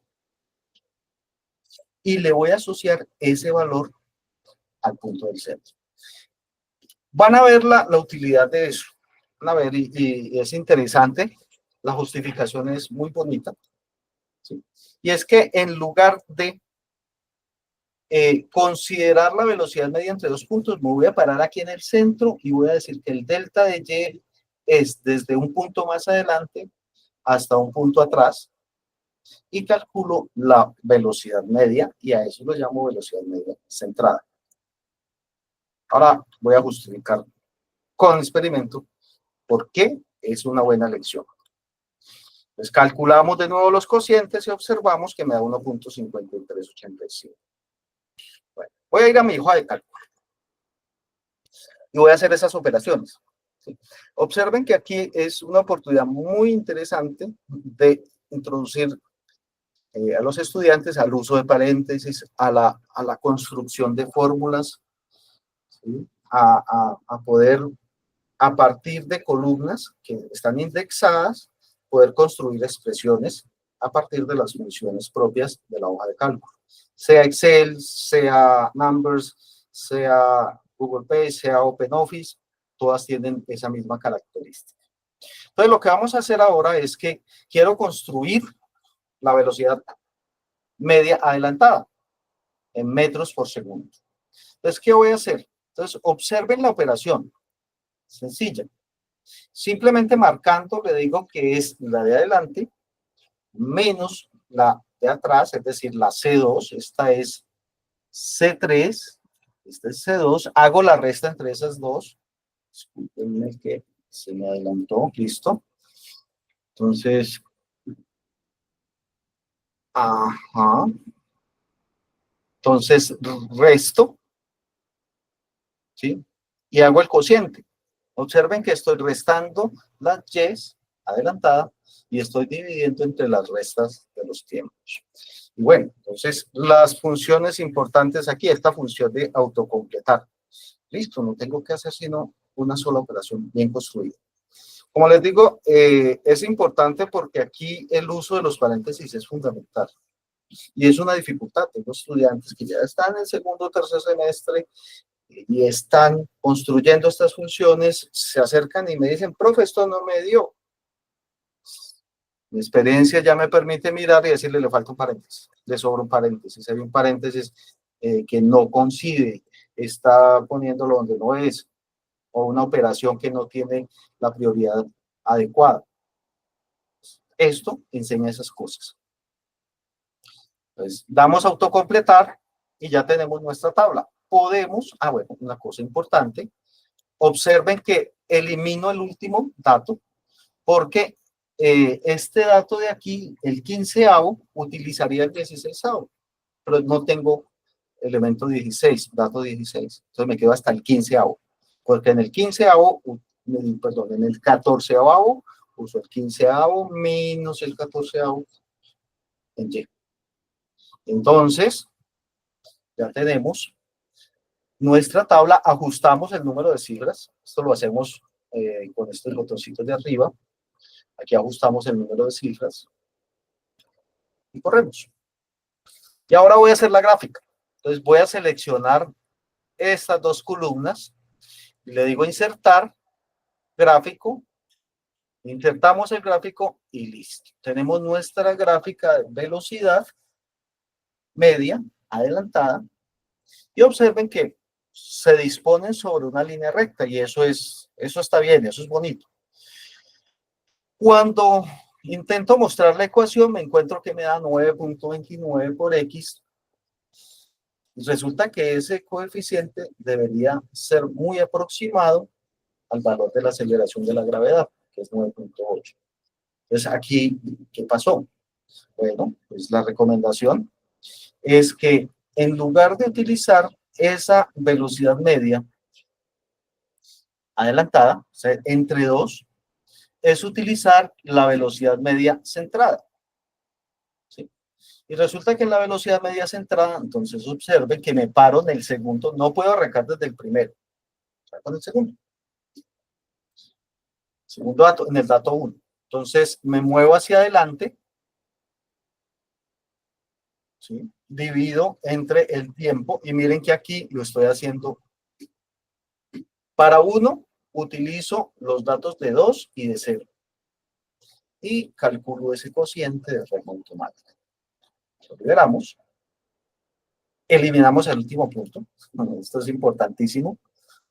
Y le voy a asociar ese valor al punto del centro. Van a ver la utilidad de eso. Van a ver, y es interesante, la justificación es muy bonita. ¿Sí? Y es que en lugar de considerar la velocidad media entre dos puntos, me voy a parar aquí en el centro y voy a decir que el delta de Y es desde un punto más adelante hasta un punto atrás y calculo la velocidad media y a eso lo llamo velocidad media centrada. Ahora voy a justificar con el experimento por qué es una buena elección. Pues calculamos de nuevo los cocientes y observamos que me da 1.5385. Bueno, voy a ir a mi hoja de cálculo y voy a hacer esas operaciones. ¿Sí? Observen que aquí es una oportunidad muy interesante de introducir a los estudiantes al uso de paréntesis, a la construcción de fórmulas, ¿sí? A poder, a partir de columnas que están indexadas, poder construir expresiones a partir de las funciones propias de la hoja de cálculo. Sea Excel, sea Numbers, sea Google Pay, sea OpenOffice, todas tienen esa misma característica. Entonces, lo que vamos a hacer ahora es que quiero construir la velocidad media adelantada en metros por segundo. Entonces, ¿qué voy a hacer? Entonces, observen la operación. Sencilla. Simplemente marcando le digo que es la de adelante menos la de atrás, es decir, la C2, esta es C3, esta es C2, hago la resta entre esas dos. Disculpenme que se me adelantó, listo. Entonces, ajá. Entonces, resto, ¿sí? Y hago el cociente. Observen que estoy restando las Y's adelantada y estoy dividiendo entre las restas de los tiempos. Y bueno, entonces las funciones importantes aquí, esta función de autocompletar. Listo, no tengo que hacer sino una sola operación bien construida. Como les digo, es importante porque aquí el uso de los paréntesis es fundamental. Y es una dificultad. Tengo estudiantes que ya están en segundo o tercer semestre y están construyendo estas funciones, se acercan y me dicen, profe, esto no me dio. Mi experiencia ya me permite mirar y decirle, le falta un paréntesis, le sobra un paréntesis. Hay un paréntesis que no coincide, está poniéndolo donde no es, o una operación que no tiene la prioridad adecuada. Esto enseña esas cosas. Entonces, damos a autocompletar y ya tenemos nuestra tabla. Podemos, bueno, una cosa importante, observen que elimino el último dato porque este dato de aquí, el 15avo, utilizaría el 16avo, pero no tengo elemento 16, dato 16, entonces me quedo hasta el 15avo, porque en el 15avo, perdón, en el 14avo, uso el 15avo menos el 14avo en Y. Entonces, ya tenemos nuestra tabla, ajustamos el número de cifras, esto lo hacemos con estos botoncitos de arriba, aquí ajustamos el número de cifras y corremos. Y ahora voy a hacer la gráfica, entonces voy a seleccionar estas dos columnas y le digo insertar, gráfico, insertamos el gráfico y listo. Tenemos nuestra gráfica de velocidad media, adelantada, y observen que se disponen sobre una línea recta y eso está bien, eso es bonito. Cuando intento mostrar la ecuación, me encuentro que me da 9.29 por X Resulta que ese coeficiente debería ser muy aproximado al valor de la aceleración de la gravedad, que es 9.8. Entonces, aquí, ¿qué pasó? Bueno, pues la recomendación es que en lugar de utilizar esa velocidad media adelantada, o sea, entre 2, es utilizar la velocidad media centrada. ¿Sí? Y resulta que en la velocidad media centrada, entonces observe que me paro en el segundo, no puedo arrancar desde el primero, con el segundo. Segundo dato, en el dato 1. Entonces me muevo hacia adelante, ¿sí? Divido entre el tiempo y miren que aquí lo estoy haciendo. Para 1 utilizo los datos de 2 y de 0 y calculo ese cociente de forma automática. Lo liberamos. Eliminamos el último punto. Bueno, esto es importantísimo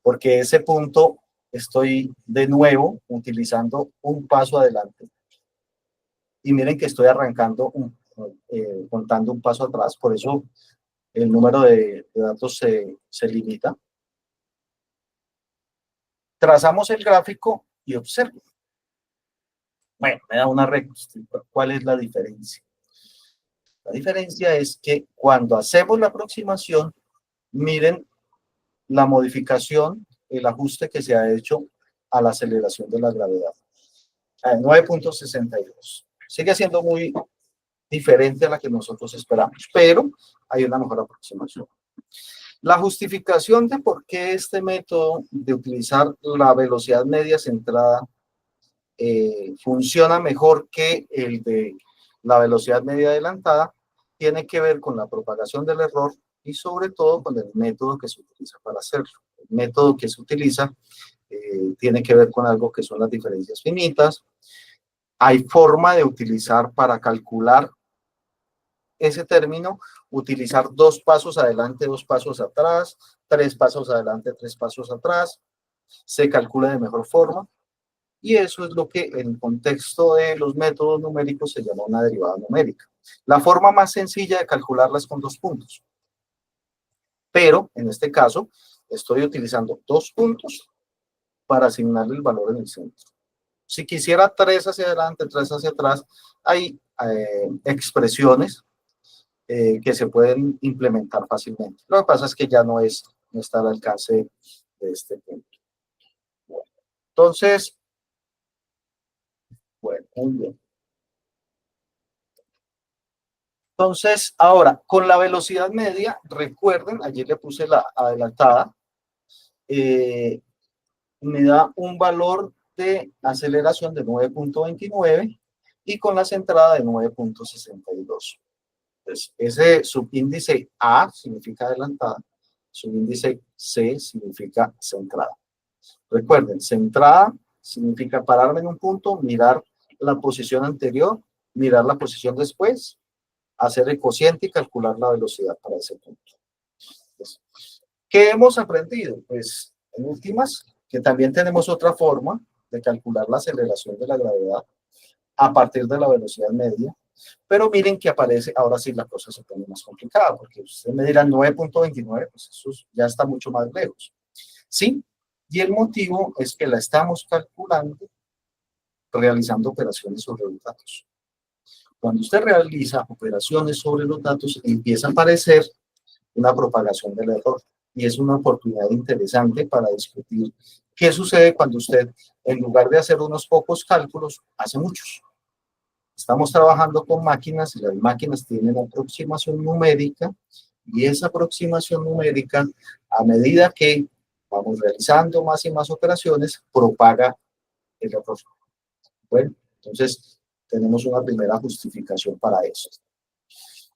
porque ese punto estoy de nuevo utilizando un paso adelante. Y miren que estoy arrancando, contando un paso atrás. Por eso el número de datos se limita. Trazamos el gráfico y observo. Bueno, me da una recta. ¿Cuál es la diferencia? La diferencia es que cuando hacemos la aproximación, miren la modificación, el ajuste que se ha hecho a la aceleración de la gravedad. 9.62. Sigue siendo muy diferente a la que nosotros esperamos, pero hay una mejor aproximación. La justificación de por qué este método de utilizar la velocidad media centrada funciona mejor que el de la velocidad media adelantada tiene que ver con la propagación del error y sobre todo con el método que se utiliza para hacerlo. El método que se utiliza tiene que ver con algo que son las diferencias finitas. Hay forma de utilizar para calcular ese término, utilizar 2 pasos adelante, 2 pasos atrás, 3 pasos adelante, 3 pasos atrás. Se calcula de mejor forma. Y eso es lo que en el contexto de los métodos numéricos se llama una derivada numérica. La forma más sencilla de calcularla es con 2 puntos. Pero, en este caso, estoy utilizando 2 puntos para asignarle el valor en el centro. Si quisiera 3 hacia adelante, 3 hacia atrás, hay expresiones que se pueden implementar fácilmente. Lo que pasa es que ya no está al alcance de este punto. Bueno, entonces, bueno, muy bien. Entonces, ahora, con la velocidad media, recuerden, allí le puse la adelantada, me da un valor de aceleración de 9.29 y con la centrada de 9.62. Entonces, ese subíndice A significa adelantada, subíndice C significa centrada. Recuerden, centrada significa pararme en un punto, mirar la posición anterior, mirar la posición después, hacer el cociente y calcular la velocidad para ese punto. Pues, ¿qué hemos aprendido? Pues, en últimas, que también tenemos otra forma de calcular la aceleración de la gravedad a partir de la velocidad media, pero miren que aparece, ahora sí la cosa se pone más complicada, porque ustedes me dirán 9.29, pues eso ya está mucho más lejos. Sí, y el motivo es que la estamos calculando realizando operaciones sobre los datos. Cuando usted realiza operaciones sobre los datos, empieza a aparecer una propagación del error. Y es una oportunidad interesante para discutir qué sucede cuando usted, en lugar de hacer unos pocos cálculos, hace muchos. Estamos trabajando con máquinas y las máquinas tienen aproximación numérica y esa aproximación numérica, a medida que vamos realizando más y más operaciones, propaga el error. Bueno, entonces tenemos una primera justificación para eso.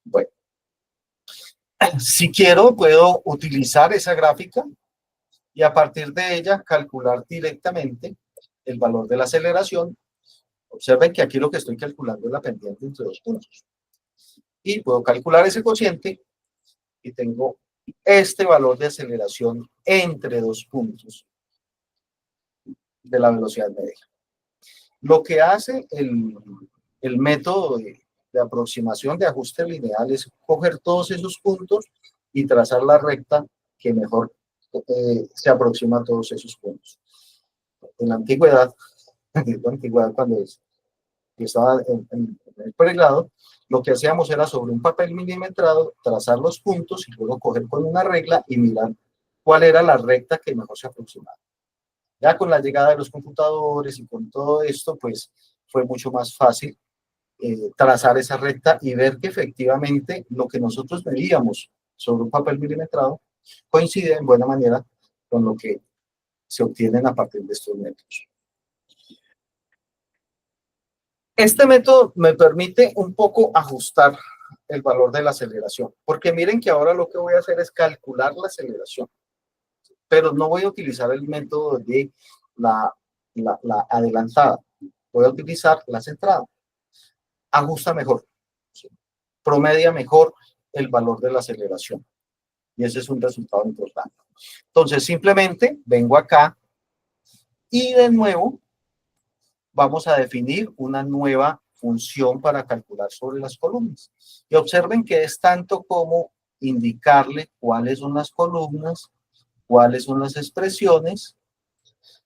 Bueno, si quiero, puedo utilizar esa gráfica y a partir de ella calcular directamente el valor de la aceleración. Observen que aquí lo que estoy calculando es la pendiente entre 2 puntos. Y puedo calcular ese cociente y tengo este valor de aceleración entre 2 puntos de la velocidad media. Lo que hace el método de aproximación de ajuste lineal es coger todos esos puntos y trazar la recta que mejor se aproxima a todos esos puntos. En la antigüedad, cuando estaba en el pregrado, lo que hacíamos era sobre un papel milimetrado trazar los puntos y luego coger con una regla y mirar cuál era la recta que mejor se aproximaba. Ya con la llegada de los computadores y con todo esto, pues fue mucho más fácil trazar esa recta y ver que efectivamente lo que nosotros medíamos sobre un papel milimetrado coincide en buena manera con lo que se obtienen a partir de estos métodos. Este método me permite un poco ajustar el valor de la aceleración, porque miren que ahora lo que voy a hacer es calcular la aceleración, pero no voy a utilizar el método de la adelantada, voy a utilizar la centrada. Ajusta mejor, ¿sí? Promedia mejor el valor de la aceleración, y ese es un resultado importante. Entonces, simplemente vengo acá y de nuevo vamos a definir una nueva función para calcular sobre las columnas. Y observen que es tanto como indicarle cuáles son las columnas, cuáles son las expresiones,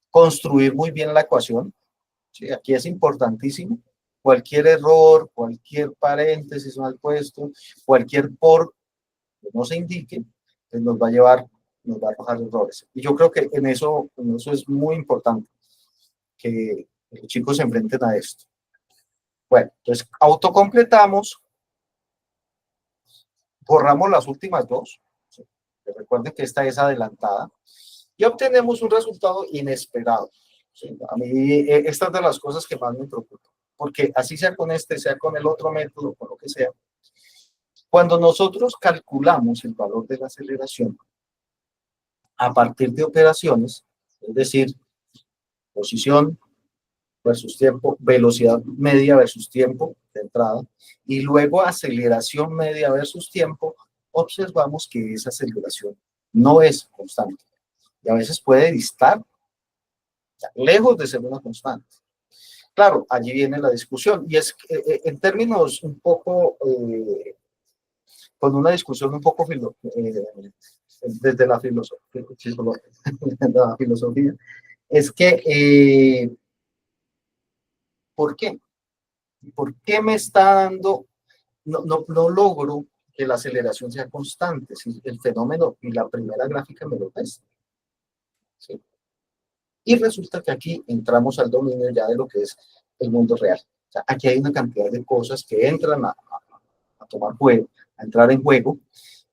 construir muy bien la ecuación. ¿Sí? Aquí es importantísimo. Cualquier error, cualquier paréntesis mal puesto, cualquier por que no se indique, pues nos va a arrojar errores. Y yo creo que en eso es muy importante que los chicos se enfrenten a esto. Bueno, entonces autocompletamos, borramos las últimas dos, ¿sí? Recuerden que esta es adelantada, y obtenemos un resultado inesperado. ¿Sí? A mí esta es de las cosas que más me preocupa, porque así sea con este, sea con el otro método, con lo que sea, cuando nosotros calculamos el valor de la aceleración a partir de operaciones, es decir, posición versus tiempo, velocidad media versus tiempo de entrada, y luego aceleración media versus tiempo, observamos que esa aceleración no es constante. Y a veces puede distar, lejos de ser una constante. Claro, allí viene la discusión, y es en términos un poco, con una discusión un poco desde la filosofía, es que, ¿por qué? ¿Por qué me está dando, no logro que la aceleración sea constante? Si el fenómeno y la primera gráfica me lo muestra. ¿Sí? Y resulta que aquí entramos al dominio ya de lo que es el mundo real. O sea, aquí hay una cantidad de cosas que entran a tomar juego, a entrar en juego,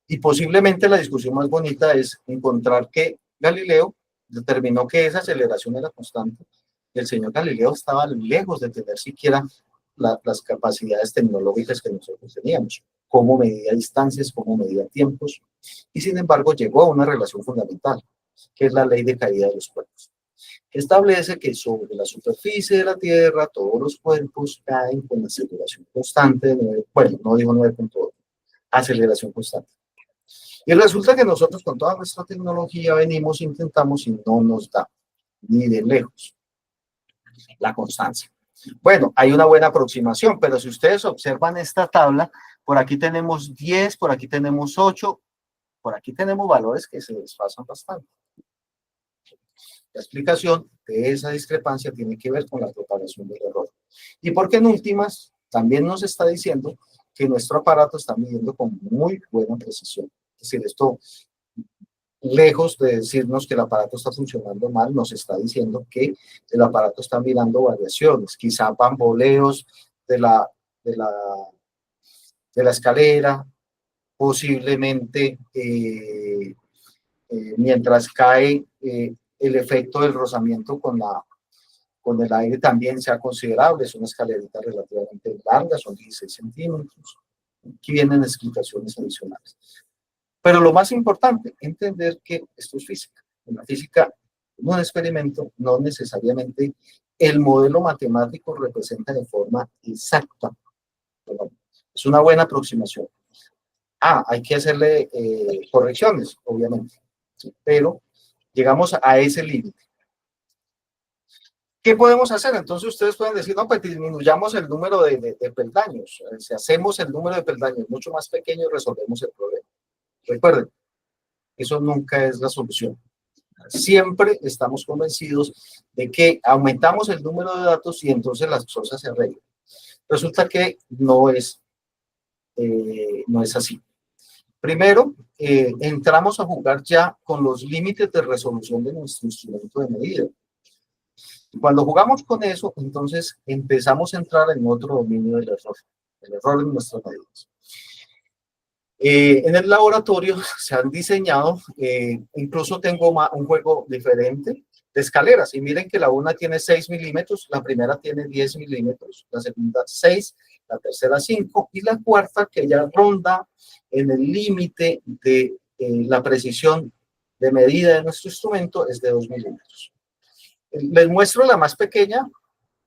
y posiblemente la discusión más bonita es encontrar que Galileo determinó que esa aceleración era constante, y el señor Galileo estaba lejos de tener siquiera las capacidades tecnológicas que nosotros teníamos, cómo medía distancias, cómo medía tiempos, y sin embargo llegó a una relación fundamental, que es la ley de caída de los cuerpos, que establece que sobre la superficie de la Tierra todos los cuerpos caen con aceleración constante de 9, bueno, no digo 9.8, aceleración constante. Y resulta que nosotros con toda nuestra tecnología venimos, intentamos y no nos da ni de lejos la constancia. Bueno, hay una buena aproximación, pero si ustedes observan esta tabla, por aquí tenemos 10, por aquí tenemos 8, por aquí tenemos valores que se desfasan bastante. La explicación de esa discrepancia tiene que ver con la propagación del error. Y porque en últimas, también nos está diciendo que nuestro aparato está midiendo con muy buena precisión. Es decir, esto, lejos de decirnos que el aparato está funcionando mal, nos está diciendo que el aparato está mirando variaciones, quizá bamboleos de la escalera, posiblemente mientras cae el efecto del rozamiento con el aire también sea considerable. Es una escalerita relativamente larga, son 16 centímetros. Aquí vienen explicaciones adicionales. Pero lo más importante, entender que esto es física. En la física, en un experimento, no necesariamente el modelo matemático representa de forma exacta. Es una buena aproximación. Hay que hacerle correcciones, obviamente, ¿sí? Pero llegamos a ese límite. ¿Qué podemos hacer? Entonces ustedes pueden decir, no, pues disminuyamos el número de peldaños. Si hacemos el número de peldaños mucho más pequeño, resolvemos el problema. Recuerden, eso nunca es la solución. Siempre estamos convencidos de que aumentamos el número de datos y entonces las cosas se arreglan. Resulta que no es así. Primero, entramos a jugar ya con los límites de resolución de nuestro instrumento de medida. Cuando jugamos con eso, entonces empezamos a entrar en otro dominio del error, el error en nuestras medidas. En el laboratorio se han diseñado, incluso tengo un juego diferente de escaleras, y miren que la una tiene 6 milímetros, la primera tiene 10 milímetros, la segunda 6, la tercera 5, y la cuarta, que ya ronda en el límite de la precisión de medida de nuestro instrumento, es de 2 milímetros. Les muestro la más pequeña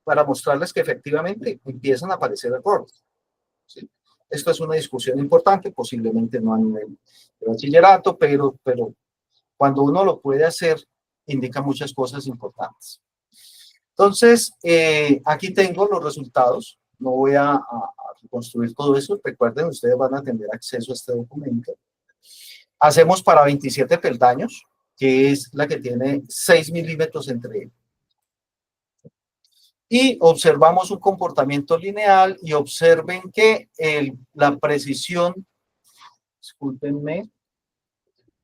para mostrarles que efectivamente empiezan a aparecer errores, ¿sí? Esto es una discusión importante, posiblemente no a nivel de bachillerato, pero cuando uno lo puede hacer, indica muchas cosas importantes. Entonces, aquí tengo los resultados. No voy a reconstruir todo eso. Recuerden, ustedes van a tener acceso a este documento. Hacemos para 27 peldaños, que es la que tiene 6 milímetros entre ellos. Y observamos un comportamiento lineal y observen que la precisión, discúlpenme,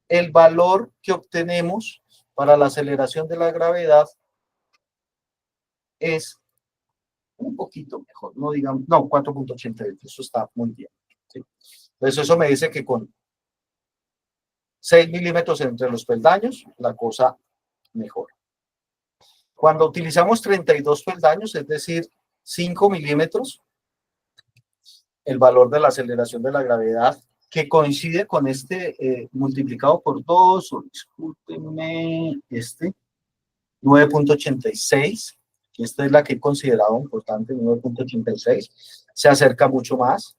el valor que obtenemos para la aceleración de la gravedad es un poquito mejor, no digamos, no, 4.88, eso está muy bien, ¿sí? Entonces eso me dice que con 6 milímetros entre los peldaños, la cosa mejora. Cuando utilizamos 32 peldaños, es decir, 5 milímetros, el valor de la aceleración de la gravedad, que coincide con este multiplicado por 2, o discúlpenme, 9.86, que esta es la que he considerado importante, 9.86, se acerca mucho más.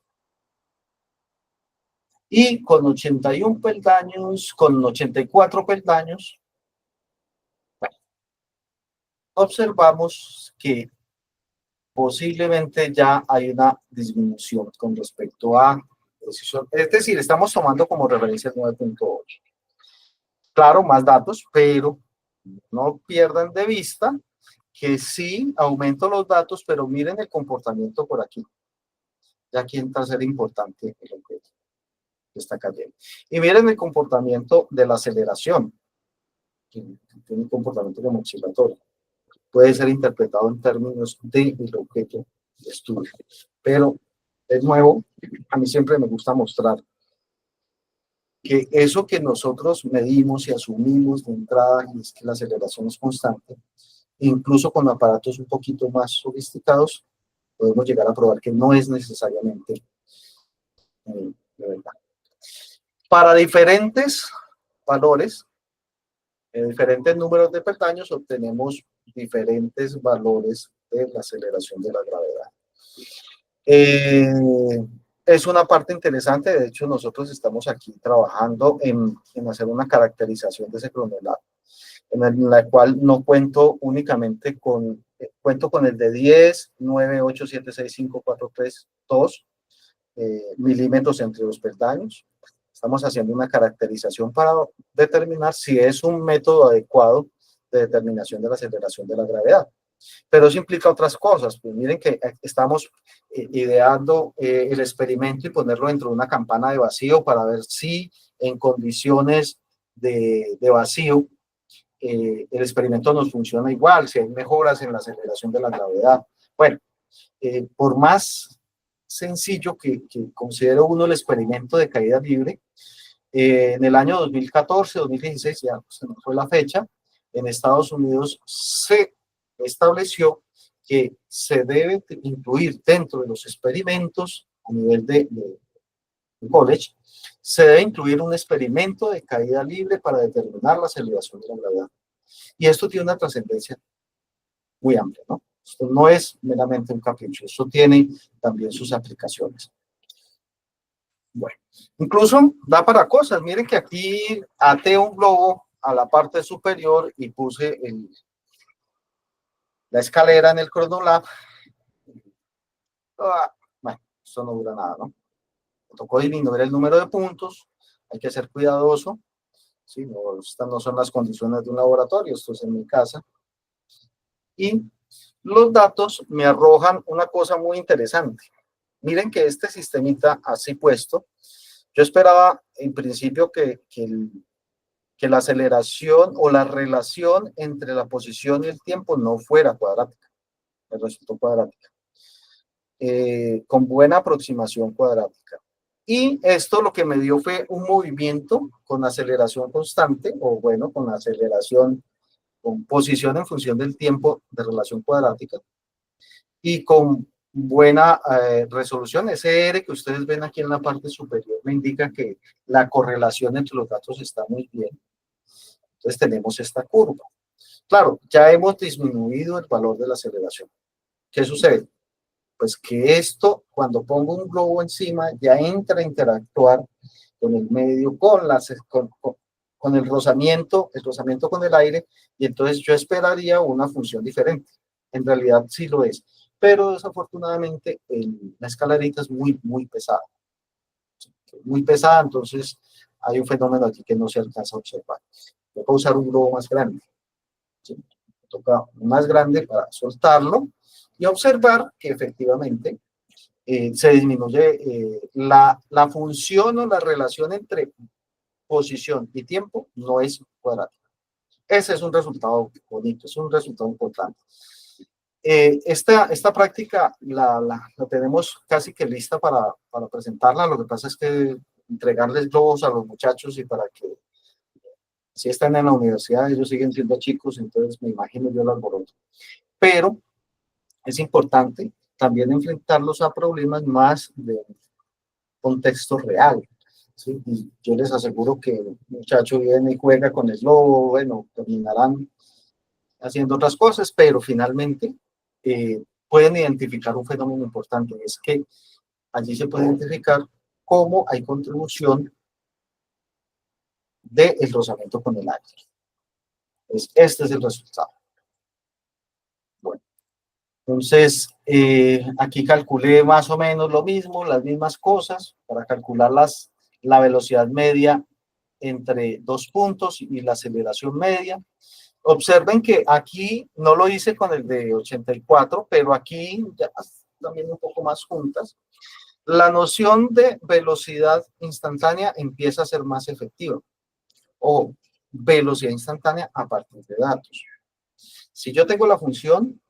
Y con 81 peldaños, con 84 peldaños, bueno, observamos que posiblemente ya hay una disminución con respecto a precisión. Es decir, estamos tomando como referencia el 9.8. Claro, más datos, pero no pierdan de vista que sí aumento los datos, pero miren el comportamiento por aquí. Ya aquí entra a ser importante el objeto que está cayendo. Y miren el comportamiento de la aceleración, que tiene un comportamiento como oscilatorio. Puede ser interpretado en términos del objeto de estudio. Pero, de nuevo, a mí siempre me gusta mostrar que eso que nosotros medimos y asumimos de entrada, y es que la aceleración es constante, incluso con aparatos un poquito más sofisticados, podemos llegar a probar que no es necesariamente de verdad. Para diferentes valores, diferentes números de peldaños, obtenemos diferentes valores de la aceleración de la gravedad. Es una parte interesante. De hecho, nosotros estamos aquí trabajando en hacer una caracterización de ese cronolab, en la cual no cuento únicamente cuento con el de 10, 9, 8, 7, 6, 5, 4, 3, 2 milímetros entre los peldaños. Estamos haciendo una caracterización para determinar si es un método adecuado de determinación de la aceleración de la gravedad. Pero eso implica otras cosas. Pues miren que estamos ideando el experimento y ponerlo dentro de una campana de vacío para ver si en condiciones de vacío el experimento nos funciona igual, si hay mejoras en la aceleración de la gravedad. Bueno, por más sencillo que considero uno el experimento de caída libre, en el año 2014, 2016, ya se nos fue la fecha, en Estados Unidos se estableció que se debe incluir dentro de los experimentos a nivel de college, se debe incluir un experimento de caída libre para determinar la aceleración de la gravedad. Y esto tiene una trascendencia muy amplia, ¿no? Esto no es meramente un capricho, esto tiene también sus aplicaciones. Bueno, incluso da para cosas. Miren que aquí até un globo a la parte superior y puse la escalera en el cronolab. Bueno, esto no dura nada, ¿no? Me tocó disminuir el número de puntos. hay que ser cuidadoso, ¿sí? No, estas no son las condiciones de un laboratorio, esto es en mi casa. Y los datos me arrojan una cosa muy interesante. Miren que este sistemita así puesto, yo esperaba en principio que la aceleración o la relación entre la posición y el tiempo no fuera cuadrática, me resultó cuadrática, con buena aproximación cuadrática. Y esto lo que me dio fue un movimiento con aceleración constante, o bueno, con aceleración, con posición en función del tiempo de relación cuadrática, y con buena resolución. Ese R que ustedes ven aquí en la parte superior me indica que la correlación entre los datos está muy bien. Entonces tenemos esta curva. Claro, ya hemos disminuido el valor de la aceleración. ¿Qué sucede? Pues que esto, cuando pongo un globo encima, ya entra a interactuar con el medio, con el rozamiento con el aire, y entonces yo esperaría una función diferente. En realidad sí lo es, pero desafortunadamente la escalarita es muy, muy pesada. Muy pesada, entonces hay un fenómeno aquí que no se alcanza a observar. Voy a usar un globo más grande. ¿Sí? Toca más grande para soltarlo y observar que efectivamente se disminuye la función o la relación entre posición y tiempo no es cuadrática. Ese es un resultado bonito, es un resultado importante. Esta práctica la tenemos casi que lista para presentarla. Lo que pasa es que entregarles globos a los muchachos y para que si están en la universidad, ellos siguen siendo chicos, entonces me imagino yo el alboroto. Pero es importante también enfrentarlos a problemas más de contexto real. ¿Sí? Y yo les aseguro que el muchacho viene y juega con el globo, bueno, terminarán haciendo otras cosas, pero finalmente pueden identificar un fenómeno importante, es que allí se puede identificar cómo hay contribución del rozamiento con el aire. Pues este es el resultado. Bueno, entonces aquí calculé más o menos lo mismo, las mismas cosas, para calcular la velocidad media entre dos puntos y la aceleración media. Observen que aquí no lo hice con el de 84, pero aquí ya también un poco más juntas. La noción de velocidad instantánea empieza a ser más efectiva. O velocidad instantánea a partir de datos. Si yo tengo la función,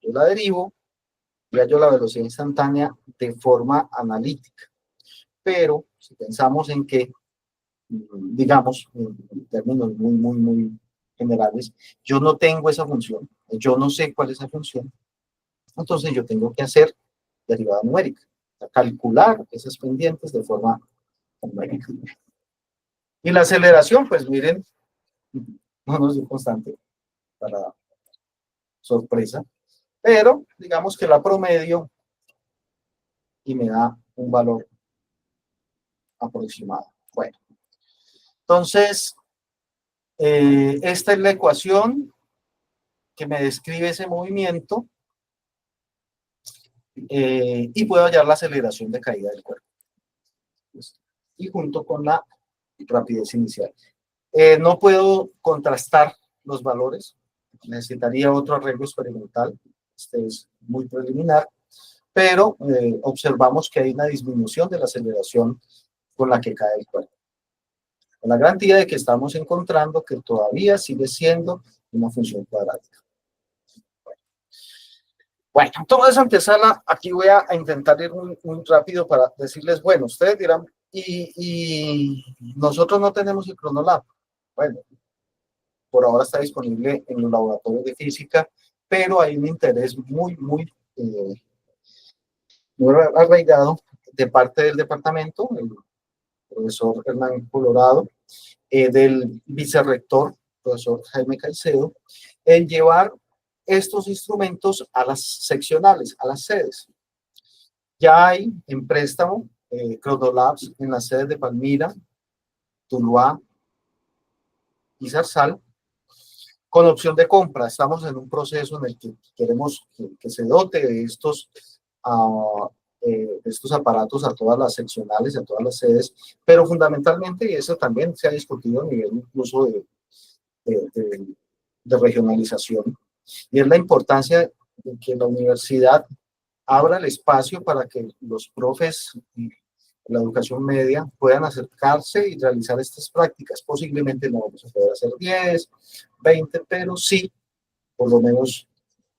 yo la derivo, y hallo la velocidad instantánea de forma analítica. Pero si pensamos en que, digamos, en términos muy, muy, muy generales, yo no tengo esa función, yo no sé cuál es esa función, entonces yo tengo que hacer derivada numérica, calcular esas pendientes de forma numérica. Y la aceleración, pues miren, no nos dio constante, para sorpresa, pero digamos que la promedio y me da un valor aproximado. Bueno, entonces, esta es la ecuación que me describe ese movimiento y puedo hallar la aceleración de caída del cuerpo. Y junto con la rapidez inicial. No puedo contrastar los valores, necesitaría otro arreglo experimental, este es muy preliminar, pero observamos que hay una disminución de la aceleración con la que cae el cuerpo. Con la garantía de que estamos encontrando que todavía sigue siendo una función cuadrática. Bueno, toda esa antesala, aquí voy a intentar ir muy rápido para decirles, bueno, ustedes dirán, y nosotros no tenemos el Cronolab. Bueno, por ahora está disponible en los laboratorios de física, pero hay un interés muy arraigado de parte del departamento, el profesor Hernán Colorado, del vicerrector, profesor Jaime Caicedo, en llevar estos instrumentos a las seccionales, a las sedes. Ya hay en préstamo Cronolabs en las sedes de Palmira, Tuluá y Zarzal, con opción de compra. Estamos en un proceso en el que queremos que se dote de estos de estos aparatos a todas las seccionales, a todas las sedes, pero fundamentalmente, y eso también se ha discutido a nivel incluso de, de regionalización, y es la importancia de que la universidad abra el espacio para que los profes y la educación media puedan acercarse y realizar estas prácticas. Posiblemente no vamos a poder hacer 10, 20, pero sí, por lo menos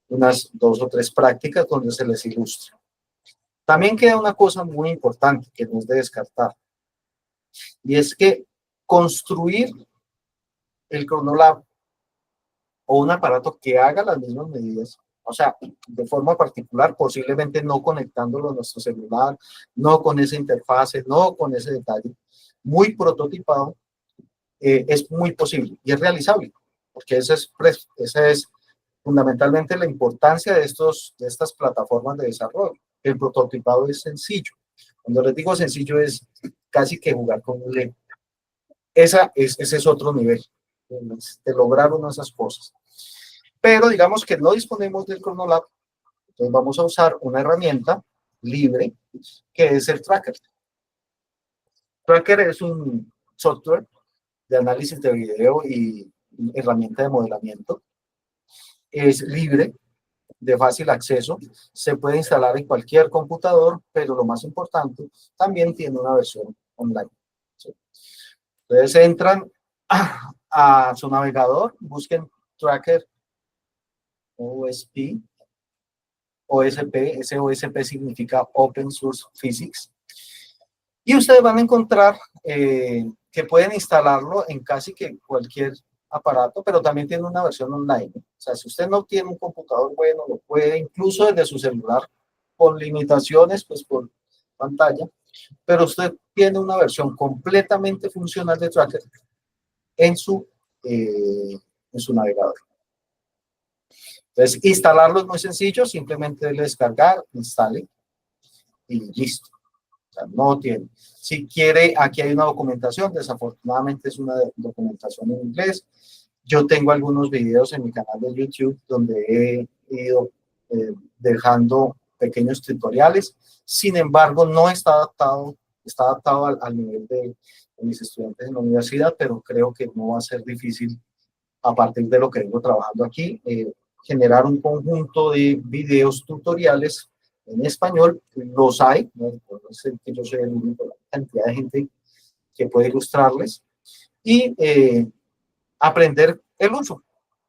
unas 2 o 3 prácticas donde se les ilustre. También queda una cosa muy importante que no es de descartar, y es que construir el CronoLab o un aparato que haga las mismas medidas, o sea, de forma particular, posiblemente no conectándolo a nuestro celular, no con esa interfase, no con ese detalle, muy prototipado, es muy posible y es realizable, porque esa es fundamentalmente la importancia de estas plataformas de desarrollo. El prototipado es sencillo. Cuando les digo sencillo es casi que jugar con un Lego. Ese es otro nivel, de lograr una de esas cosas. Pero digamos que no disponemos del CronoLab, entonces vamos a usar una herramienta libre que es el Tracker. Tracker es un software de análisis de video y herramienta de modelamiento. Es libre, de fácil acceso, se puede instalar en cualquier computador, pero lo más importante, también tiene una versión online. ¿Sí? Entonces entran a su navegador, busquen Tracker OSP, ese OSP significa Open Source Physics, y ustedes van a encontrar que pueden instalarlo en casi que cualquier aparato, pero también tiene una versión online. O sea, si usted no tiene un computador bueno, lo puede incluso desde su celular, con limitaciones, pues por pantalla, pero usted tiene una versión completamente funcional de Tracker en su navegador. Entonces, instalarlo es muy sencillo, simplemente descargar, instale y listo. O sea, no tiene. Si quiere, aquí hay una documentación, desafortunadamente es una documentación en inglés. Yo tengo algunos videos en mi canal de YouTube donde he ido dejando pequeños tutoriales. Sin embargo, no está adaptado al nivel de mis estudiantes en la universidad, pero creo que no va a ser difícil a partir de lo que vengo trabajando aquí, generar un conjunto de videos tutoriales en español. Los hay, no es que yo soy el único, la cantidad de gente que puede ilustrarles y aprender el uso.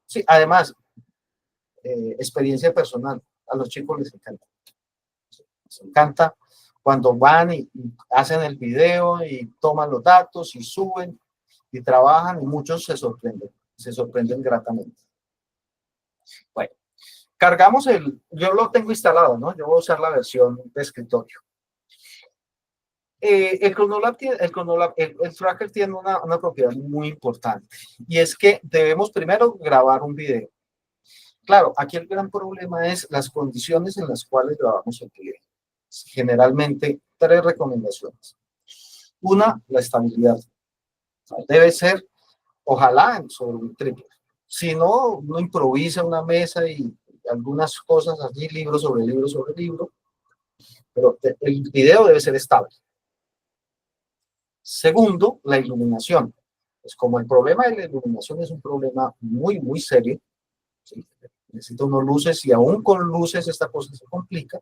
Sí, además, experiencia personal, a los chicos les encanta cuando van y hacen el video y toman los datos y suben y trabajan, y muchos se sorprenden gratamente. Bueno, cargamos yo lo tengo instalado, ¿no? Yo voy a usar la versión de escritorio. El Tracker tiene una propiedad muy importante, y es que debemos primero grabar un video. Claro, aquí el gran problema es las condiciones en las cuales grabamos el video. Generalmente, 3 recomendaciones. Una, la estabilidad. Debe ser, ojalá, sobre un trípode. Si no, uno improvisa una mesa y algunas cosas allí, libro sobre libro sobre libro, pero el video debe ser estable. Segundo, la iluminación. Pues como el problema de la iluminación es un problema muy, muy serio, ¿sí? Necesita unos luces, y aún con luces esta cosa se complica.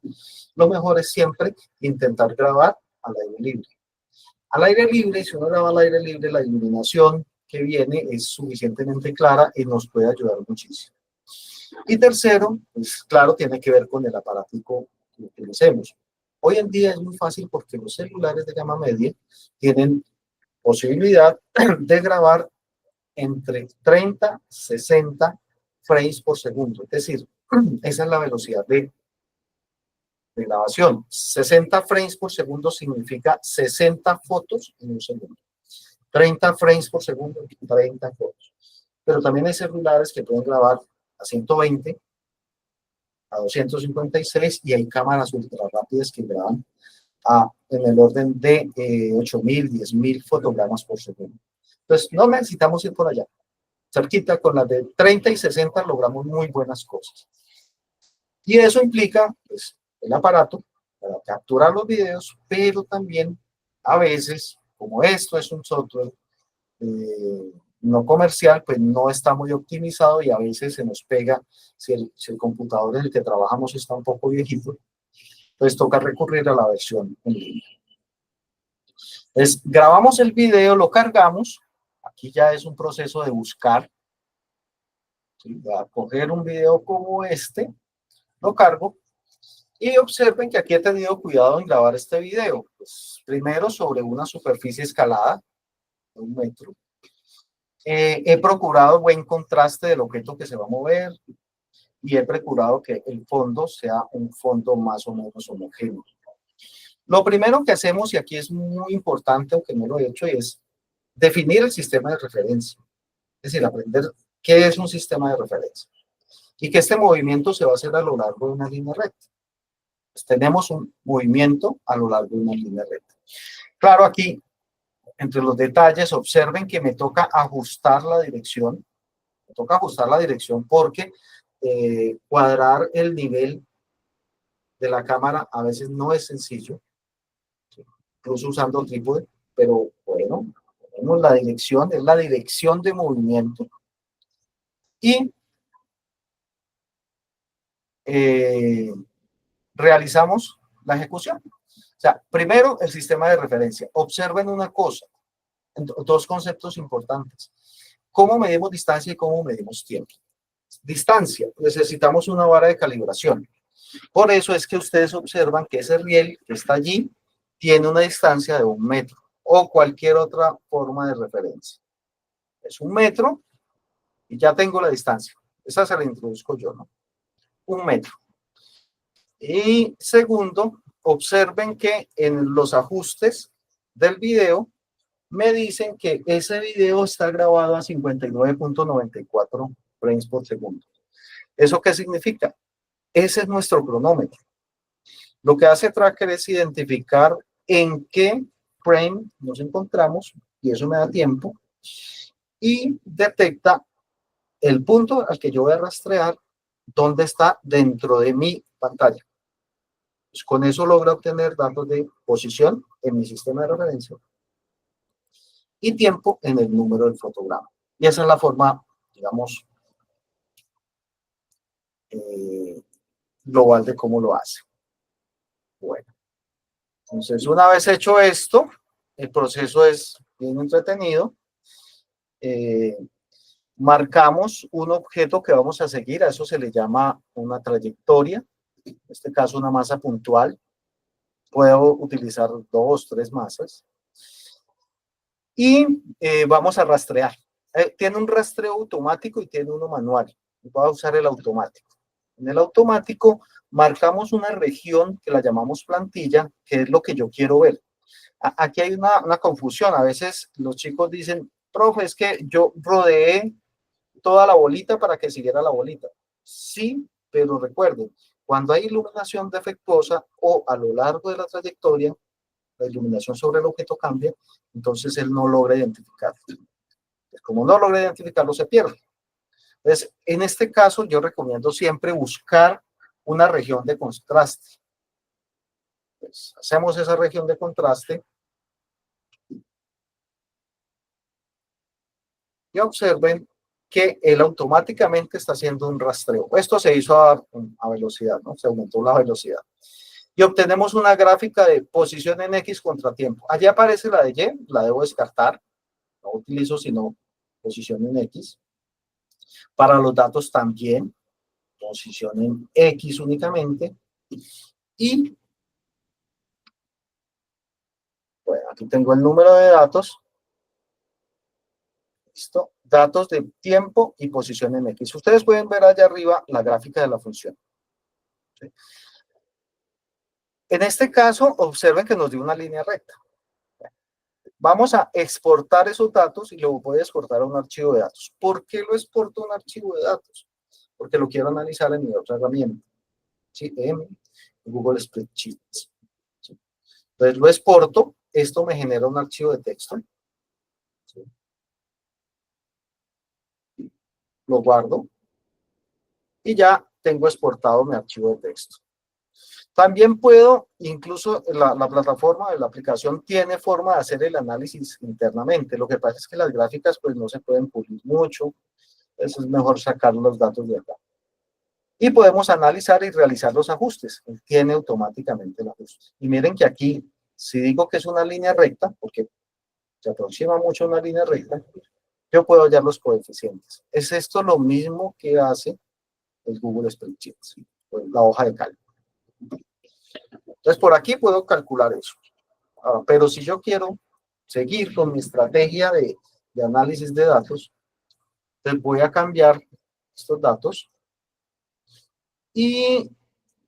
Lo mejor es siempre intentar grabar al aire libre. Al aire libre, si uno graba al aire libre, la iluminación que viene es suficientemente clara y nos puede ayudar muchísimo. Y tercero, pues claro, tiene que ver con el aparatico que utilicemos. Hoy en día es muy fácil porque los celulares de gama media tienen posibilidad de grabar entre 30 y 60 frames por segundo. Es decir, esa es la velocidad de grabación. 60 frames por segundo significa 60 fotos en un segundo. 30 frames por segundo, 30 fotos. Pero también hay celulares que pueden grabar a 120, a 256, y hay cámaras ultra rápidas que graban en el orden de 8.000, 10.000 fotogramas por segundo. Entonces, no necesitamos ir por allá. Cerquita, con las de 30 y 60 logramos muy buenas cosas. Y eso implica, pues, el aparato, la para capturar los videos, pero también a veces, como esto es un software no comercial, pues no está muy optimizado y a veces se nos pega, si el computador en el que trabajamos está un poco viejito, pues toca recurrir a la versión en línea. Entonces, grabamos el video, lo cargamos, aquí ya es un proceso de buscar, ¿sí? Voy a coger un video como este, lo cargo, y observen que aquí he tenido cuidado en grabar este video. Pues, primero sobre una superficie escalada de 1 metro. He procurado buen contraste del objeto que se va a mover y he procurado que el fondo sea un fondo más o menos homogéneo. Lo primero que hacemos, y aquí es muy importante, aunque no lo he hecho, es definir el sistema de referencia. Es decir, aprender qué es un sistema de referencia. Y que este movimiento se va a hacer a lo largo de una línea recta. Pues tenemos un movimiento a lo largo de una línea recta. Claro, aquí, entre los detalles, observen que me toca ajustar la dirección. Me toca ajustar la dirección porque cuadrar el nivel de la cámara a veces no es sencillo, incluso usando trípode, pero bueno, tenemos la dirección, es la dirección de movimiento. Y realizamos la ejecución. O sea, primero el sistema de referencia. Observen una cosa, dos conceptos importantes. ¿Cómo medimos distancia y cómo medimos tiempo? Distancia, necesitamos una vara de calibración. Por eso es que ustedes observan que ese riel que está allí tiene una distancia de 1 metro o cualquier otra forma de referencia. Es 1 metro y ya tengo la distancia. Esa se la introduzco yo, ¿no? 1 metro. Y segundo, observen que en los ajustes del video me dicen que ese video está grabado a 59.94 frames por segundo. ¿Eso qué significa? Ese es nuestro cronómetro. Lo que hace Tracker es identificar en qué frame nos encontramos, y eso me da tiempo, y detecta el punto al que yo voy a rastrear, dónde está dentro de mi pantalla. Pues con eso logra obtener datos de posición en mi sistema de referencia y tiempo en el número del fotograma. Y esa es la forma, digamos, global de cómo lo hace. Bueno, entonces una vez hecho esto, el proceso es bien entretenido. Marcamos un objeto que vamos a seguir, a eso se le llama una trayectoria, en este caso una masa puntual. Puedo utilizar 2, 3 masas. Y vamos a rastrear. Tiene un rastreo automático y tiene uno manual. Voy a usar el automático. En el automático marcamos una región que la llamamos plantilla, que es lo que yo quiero ver. Aquí hay una confusión. A veces los chicos dicen, profe, es que yo rodeé toda la bolita para que siguiera la bolita. Sí, pero recuerden, cuando hay iluminación defectuosa o a lo largo de la trayectoria, la iluminación sobre el objeto cambia, entonces él no logra identificarlo. Como no logra identificarlo, se pierde. Entonces, en este caso, yo recomiendo siempre buscar una región de contraste. Pues, hacemos esa región de contraste y observen que él automáticamente está haciendo un rastreo. Esto se hizo a velocidad, ¿no? Se aumentó la velocidad. Y obtenemos una gráfica de posición en X contra tiempo. Allí aparece la de Y, la debo descartar. No utilizo sino posición en X. Para los datos también, posición en X únicamente. Y bueno, aquí tengo el número de datos. Listo. Datos de tiempo y posición en X. Ustedes pueden ver allá arriba la gráfica de la función. ¿Sí? En este caso, observen que nos dio una línea recta. Vamos a exportar esos datos y lo voy a exportar a un archivo de datos. ¿Por qué lo exporto a un archivo de datos? Porque lo quiero analizar en mi otra herramienta, ¿sí? En Google Spreadsheets. ¿Sí? Entonces lo exporto, esto me genera un archivo de texto. ¿Sí? Lo guardo y ya tengo exportado mi archivo de texto. También puedo, incluso la plataforma de la aplicación tiene forma de hacer el análisis internamente. Lo que pasa es que las gráficas pues no se pueden pulir mucho, entonces es mejor sacar los datos de acá. Y podemos analizar y realizar los ajustes. Él tiene automáticamente el ajuste. Y miren que aquí, si digo que es una línea recta, porque se aproxima mucho a una línea recta, yo puedo hallar los coeficientes. Es esto lo mismo que hace el Google Spreadsheet, pues, la hoja de cálculo. Entonces, por aquí puedo calcular eso. Pero si yo quiero seguir con mi estrategia de análisis de datos, entonces voy a cambiar estos datos y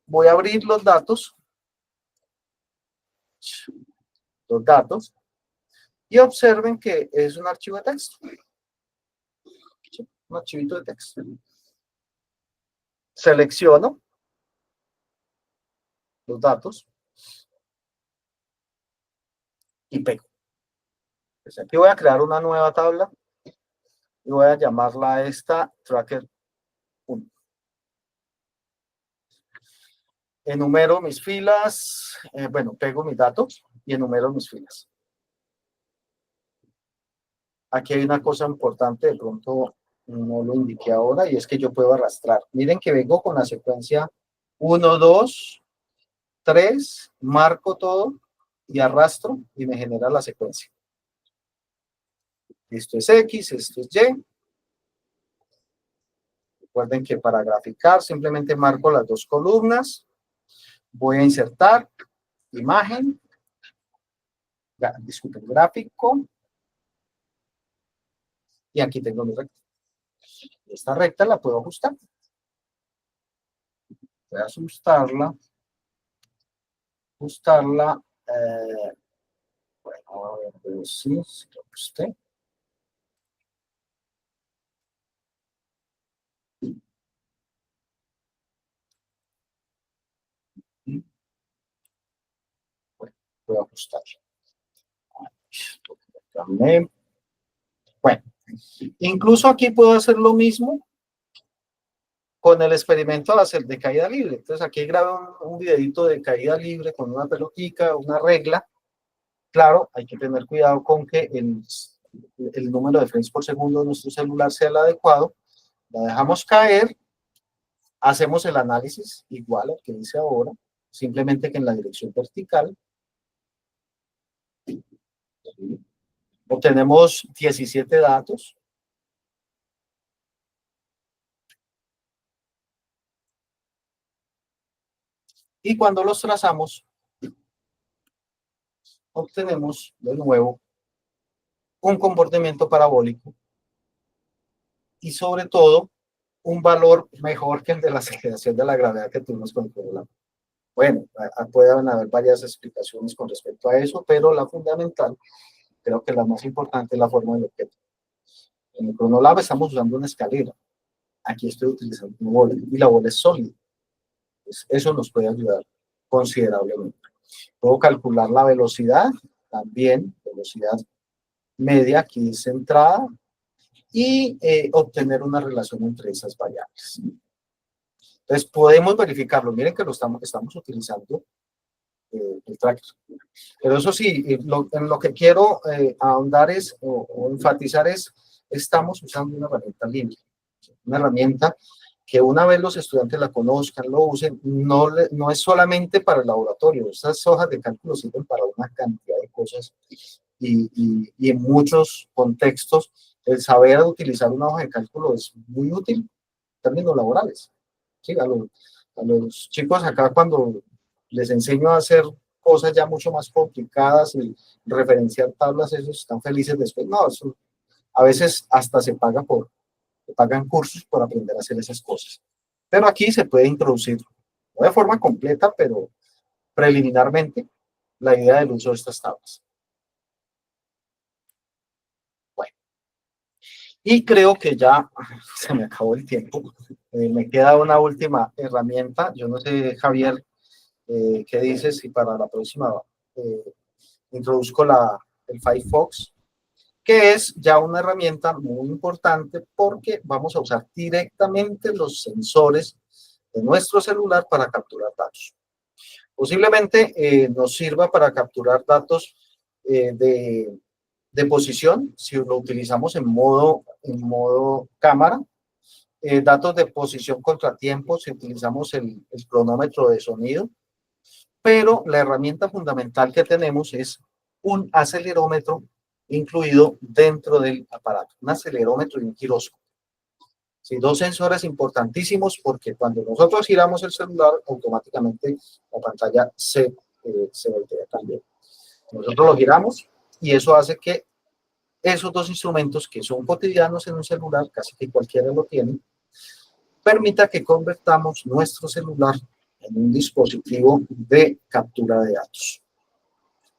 voy a abrir los datos, y observen que es un archivo de texto. Un archivito de texto. Selecciono los datos y pego. Pues aquí voy a crear una nueva tabla y voy a llamarla a esta Tracker 1. Enumero mis filas, bueno, pego mis datos y enumero mis filas. Aquí hay una cosa importante, de pronto no lo indiqué ahora, y es que yo puedo arrastrar. Miren que vengo con la secuencia 1, 2, 3, marco todo y arrastro y me genera la secuencia. Esto es X, esto es Y. Recuerden que para graficar simplemente marco las dos columnas. Voy a insertar imagen, disculpen, gráfico. Y aquí tengo mi recta. Esta recta la puedo ajustar. Voy a ajustarla. Bueno, a ver si lo ajusté. Bueno, voy a ajustar. Bueno, incluso aquí puedo hacer lo mismo con el experimento de caída libre. Entonces aquí grabo un videito de caída libre con una pelotica, una regla. Claro, hay que tener cuidado con que el número de frames por segundo de nuestro celular sea el adecuado. La dejamos caer, hacemos el análisis igual al que hice ahora, simplemente que en la dirección vertical. Obtenemos 17 datos. Y cuando los trazamos, obtenemos de nuevo un comportamiento parabólico y sobre todo un valor mejor que el de la aceleración de la gravedad que tuvimos con el programa. Bueno, pueden haber varias explicaciones con respecto a eso, pero la fundamental, creo que la más importante, es la forma del objeto. En el Chronolab estamos usando una escalera. Aquí estoy utilizando una bola y la bola es sólida. Pues eso nos puede ayudar considerablemente. Puedo calcular la velocidad, también velocidad media, aquí es centrada, y obtener una relación entre esas variables. Entonces podemos verificarlo. Miren que estamos utilizando el tracker. Pero eso sí, en lo que quiero ahondar o enfatizar estamos usando una herramienta libre. Una herramienta que una vez los estudiantes la conozcan, lo usen, no es solamente para el laboratorio. Estas hojas de cálculo sirven para una cantidad de cosas y en muchos contextos el saber utilizar una hoja de cálculo es muy útil en términos laborales. ¿Sí? A los chicos acá cuando les enseño a hacer cosas ya mucho más complicadas y referenciar tablas, esos están felices después. No, eso a veces hasta se pagan cursos por aprender a hacer esas cosas. Pero aquí se puede introducir, no de forma completa, pero preliminarmente, la idea del uso de estas tablas. Bueno, y creo que ya se me acabó el tiempo. Me queda una última herramienta. Yo no sé, Javier, ¿qué dices? Si para la próxima introduzco el Firefox, que es ya una herramienta muy importante porque vamos a usar directamente los sensores de nuestro celular para capturar datos. Posiblemente nos sirva para capturar datos de posición, si lo utilizamos en modo cámara, datos de posición contratiempo, si utilizamos el cronómetro de sonido, pero la herramienta fundamental que tenemos es un acelerómetro incluido dentro del aparato, un acelerómetro y un giróscopo. Sí, dos sensores importantísimos porque cuando nosotros giramos el celular, automáticamente la pantalla se voltea también. Nosotros lo giramos y eso hace que esos dos instrumentos que son cotidianos en un celular, casi que cualquiera lo tiene, permita que convertamos nuestro celular en un dispositivo de captura de datos.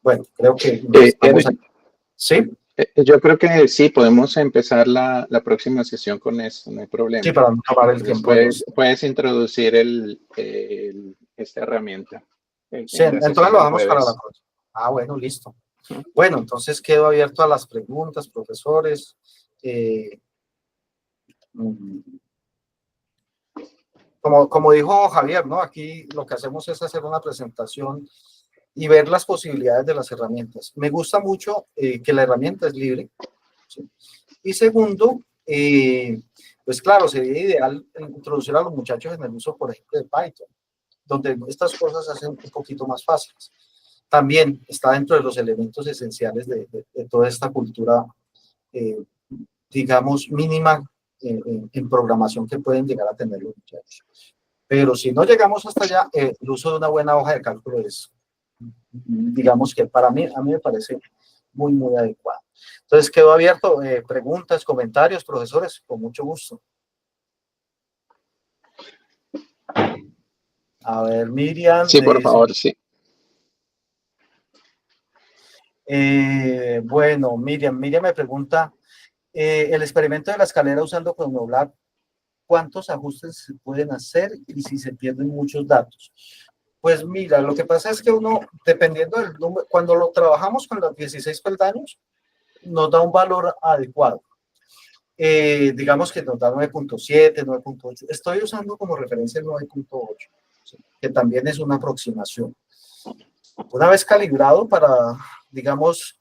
Bueno, creo que estamos Eric, aquí. ¿Sí? yo creo que sí, podemos empezar la próxima sesión con eso, no hay Sí, problema. para no tomar el Entonces tiempo de los... puedes introducir esta herramienta Sí, en la entonces sesión lo del dejamos para la jueves. próxima. Ah, bueno, listo. Bueno, entonces quedo abierto a las preguntas, profesores. Mm, como dijo Javier, ¿no? Aquí lo que hacemos es hacer una presentación y ver las posibilidades de las herramientas. Me gusta mucho que la herramienta es libre, ¿sí? Y segundo, pues claro, sería ideal introducir a los muchachos en el uso, por ejemplo, de Python, donde estas cosas se hacen un poquito más fáciles. También está dentro de los elementos esenciales de toda esta cultura, eh, digamos, mínima en programación que pueden llegar a tener los muchachos. Pero si no llegamos hasta allá, el uso de una buena hoja de cálculo es, digamos que para mí, a mí me parece muy, muy adecuado. Entonces, quedo abierto. Preguntas, comentarios, profesores, con mucho gusto. A ver, Miriam Sí, me por dice, favor, sí. bueno, Miriam me pregunta, el experimento de la escalera usando Chronolab, ¿cuántos ajustes se pueden hacer y si se pierden muchos datos? Pues mira, lo que pasa es que uno, dependiendo del número, cuando lo trabajamos con los 16 peldaños, nos da un valor adecuado. Digamos que nos da 9.7, 9.8. Estoy usando como referencia el 9.8, ¿sí? Que también es una aproximación. Una vez calibrado para, digamos,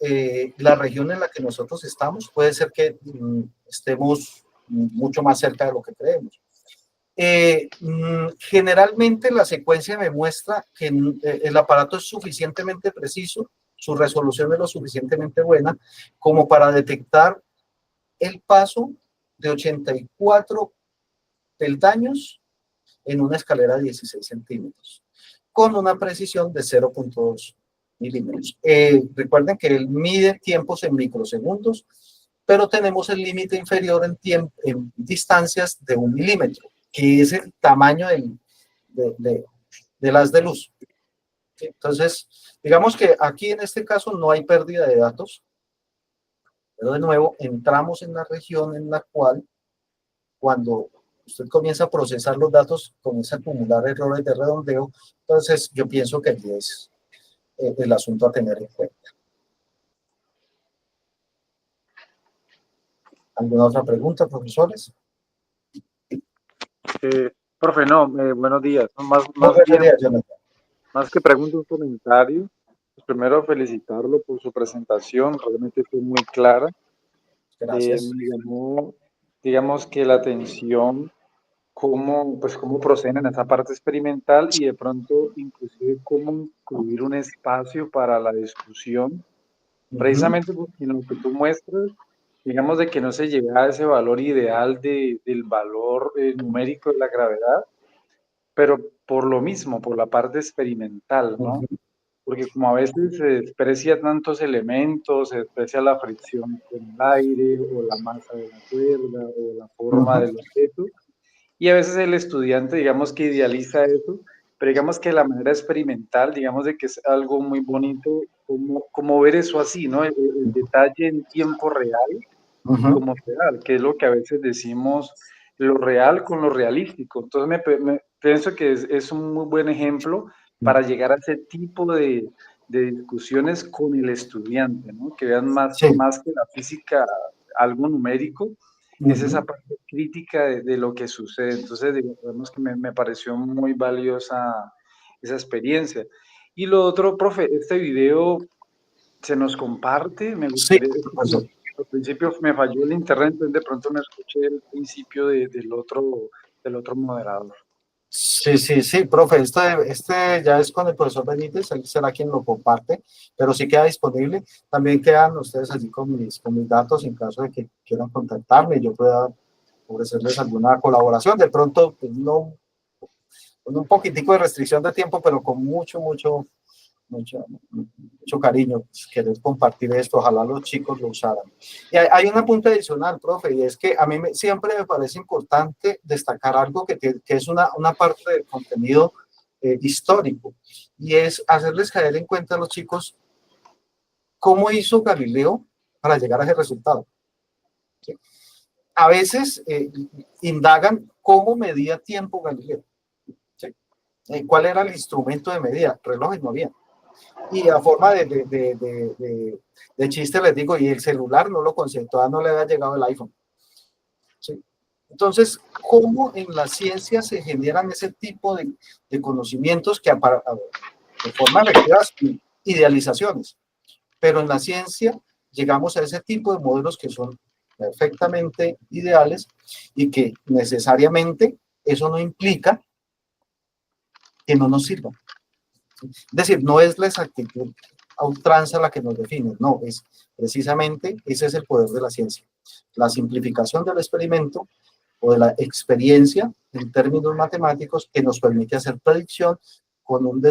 la región en la que nosotros estamos, puede ser que estemos mucho más cerca de lo que creemos. Generalmente la secuencia me muestra que el aparato es suficientemente preciso, su resolución es lo suficientemente buena como para detectar el paso de 84 peldaños en una escalera de 16 centímetros, con una precisión de 0.2 milímetros. Recuerden que él mide tiempos en microsegundos, pero tenemos el límite inferior en distancias de 1 milímetro, que es el tamaño de las de luz. ¿Sí? Entonces, digamos que aquí en este caso no hay pérdida de datos, pero de nuevo entramos en la región en la cual cuando usted comienza a procesar los datos, comienza a acumular errores de redondeo, entonces yo pienso que aquí es el asunto a tener en cuenta. ¿Alguna otra pregunta, profesores? Profe, no, buenos días. Muy buenos días, Jonathan. Más que pregunta, un comentario. Pues primero, felicitarlo por su presentación, realmente fue muy clara. Gracias. Me llamó, digamos que la atención cómo proceden en esa parte experimental y de pronto, inclusive, cómo incluir un espacio para la discusión, precisamente porque en lo que tú muestras, digamos de que no se llega a ese valor ideal del valor numérico de la gravedad, pero por lo mismo, por la parte experimental, ¿no? Porque como a veces se desprecia tantos elementos, se desprecia la fricción con el aire, o la masa de la cuerda, o la forma del objeto, y a veces el estudiante, digamos que idealiza eso, pero digamos que la manera experimental, digamos de que es algo muy bonito, como ver eso así, ¿no? El detalle en tiempo real, como real, que es lo que a veces decimos lo real con lo realístico. Entonces pienso que es un muy buen ejemplo para llegar a ese tipo de discusiones con el estudiante, ¿no? Que vean Sí. más que la física algo numérico, es esa parte crítica de lo que sucede. Entonces, digamos que me pareció muy valiosa esa experiencia. Y lo otro, profe, este video se nos comparte, me Sí, gustaría, profesor. al principio me falló el internet, entonces de pronto no escuché el principio del otro moderador. Sí, sí, sí, profe, este ya es con el profesor Benítez, él será quien lo comparte, pero sí queda disponible. También quedan ustedes allí con mis datos en caso de que quieran contactarme y yo pueda ofrecerles alguna colaboración. De pronto, pues, no, con un poquitico de restricción de tiempo, pero con mucho cariño, pues, querer compartir esto, ojalá los chicos lo usaran. Y hay un apunte adicional, profe, y es que a mí siempre me parece importante destacar algo que es una parte del contenido histórico, y es hacerles caer en cuenta a los chicos cómo hizo Galileo para llegar a ese resultado. ¿Sí? A veces indagan cómo medía tiempo Galileo. ¿Sí? ¿Cuál era el instrumento de medida? Relojes no había. Y a forma de chiste les digo, y el celular no lo conceptuaba, no le había llegado el iPhone. ¿Sí? Entonces, ¿cómo en la ciencia se generan ese tipo de conocimientos que de forma efectiva idealizaciones? Pero en la ciencia llegamos a ese tipo de modelos que son perfectamente ideales y que necesariamente eso no implica que no nos sirvan. Es decir, no es la exactitud a ultranza la que nos define, no, es precisamente ese es el poder de la ciencia. La simplificación del experimento o de la experiencia en términos matemáticos que nos permite hacer predicción con un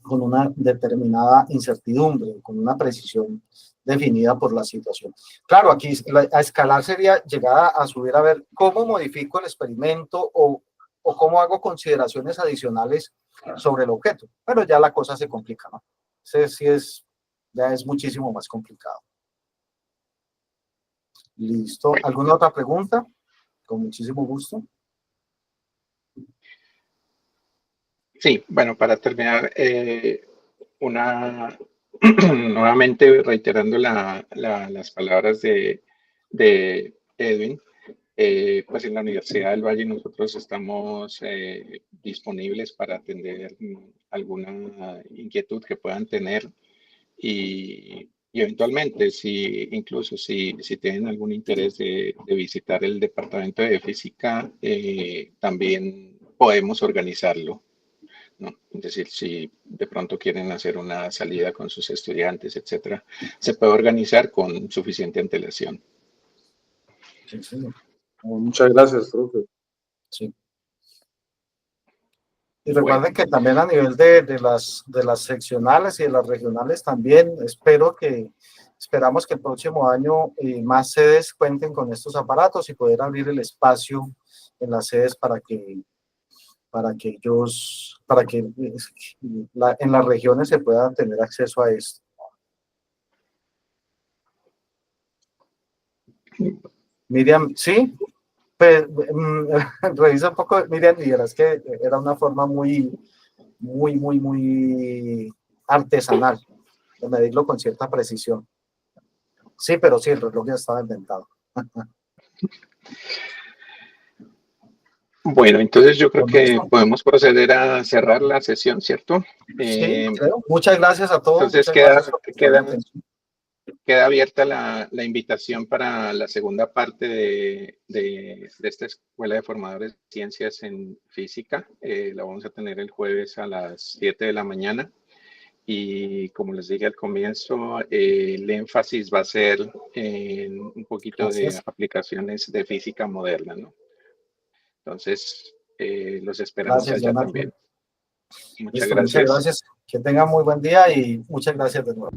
con una determinada incertidumbre, con una precisión definida por la situación. Claro, aquí a escalar sería llegar a subir a ver cómo modifico el experimento o cómo hago consideraciones adicionales sobre el objeto, pero ya la cosa se complica, ¿no? Ese sí ya es muchísimo más complicado. Listo. ¿Alguna otra pregunta? Con muchísimo gusto. Sí, bueno, para terminar, nuevamente reiterando las palabras de Edwin, pues en la Universidad del Valle nosotros estamos disponibles para atender alguna inquietud que puedan tener y eventualmente, si tienen algún interés de visitar el departamento de física, también podemos organizarlo, ¿no? Es decir, si de pronto quieren hacer una salida con sus estudiantes, etcétera, se puede organizar con suficiente antelación. Sí, sí, Muchas gracias, profe. sí. Y Bueno, recuerden que también a nivel de las seccionales y de las regionales también, esperamos que el próximo año más sedes cuenten con estos aparatos y poder abrir el espacio en las sedes para que en las regiones se pueda tener acceso a esto. Miriam, ¿sí? Pues, revisa un poco, Miriam, y verás que era una forma muy artesanal de medirlo con cierta precisión. Sí, pero sí, el reloj ya estaba inventado. bueno, entonces yo creo Con que esto, podemos proceder a cerrar la sesión, ¿cierto? sí, creo. Muchas gracias a todos, Entonces muchas gracias por la atención. queda abierta la invitación para la segunda parte de esta Escuela de Formadores de Ciencias en Física. La vamos a tener el jueves a las 7 de la mañana. Y como les dije al comienzo, el énfasis va a ser en un poquito de Gracias. aplicaciones de física moderna, ¿no? Entonces, los esperamos Gracias, allá Jonathan. también. Muchas Listo, muchas gracias. gracias. Que tengan muy buen día y muchas gracias de nuevo.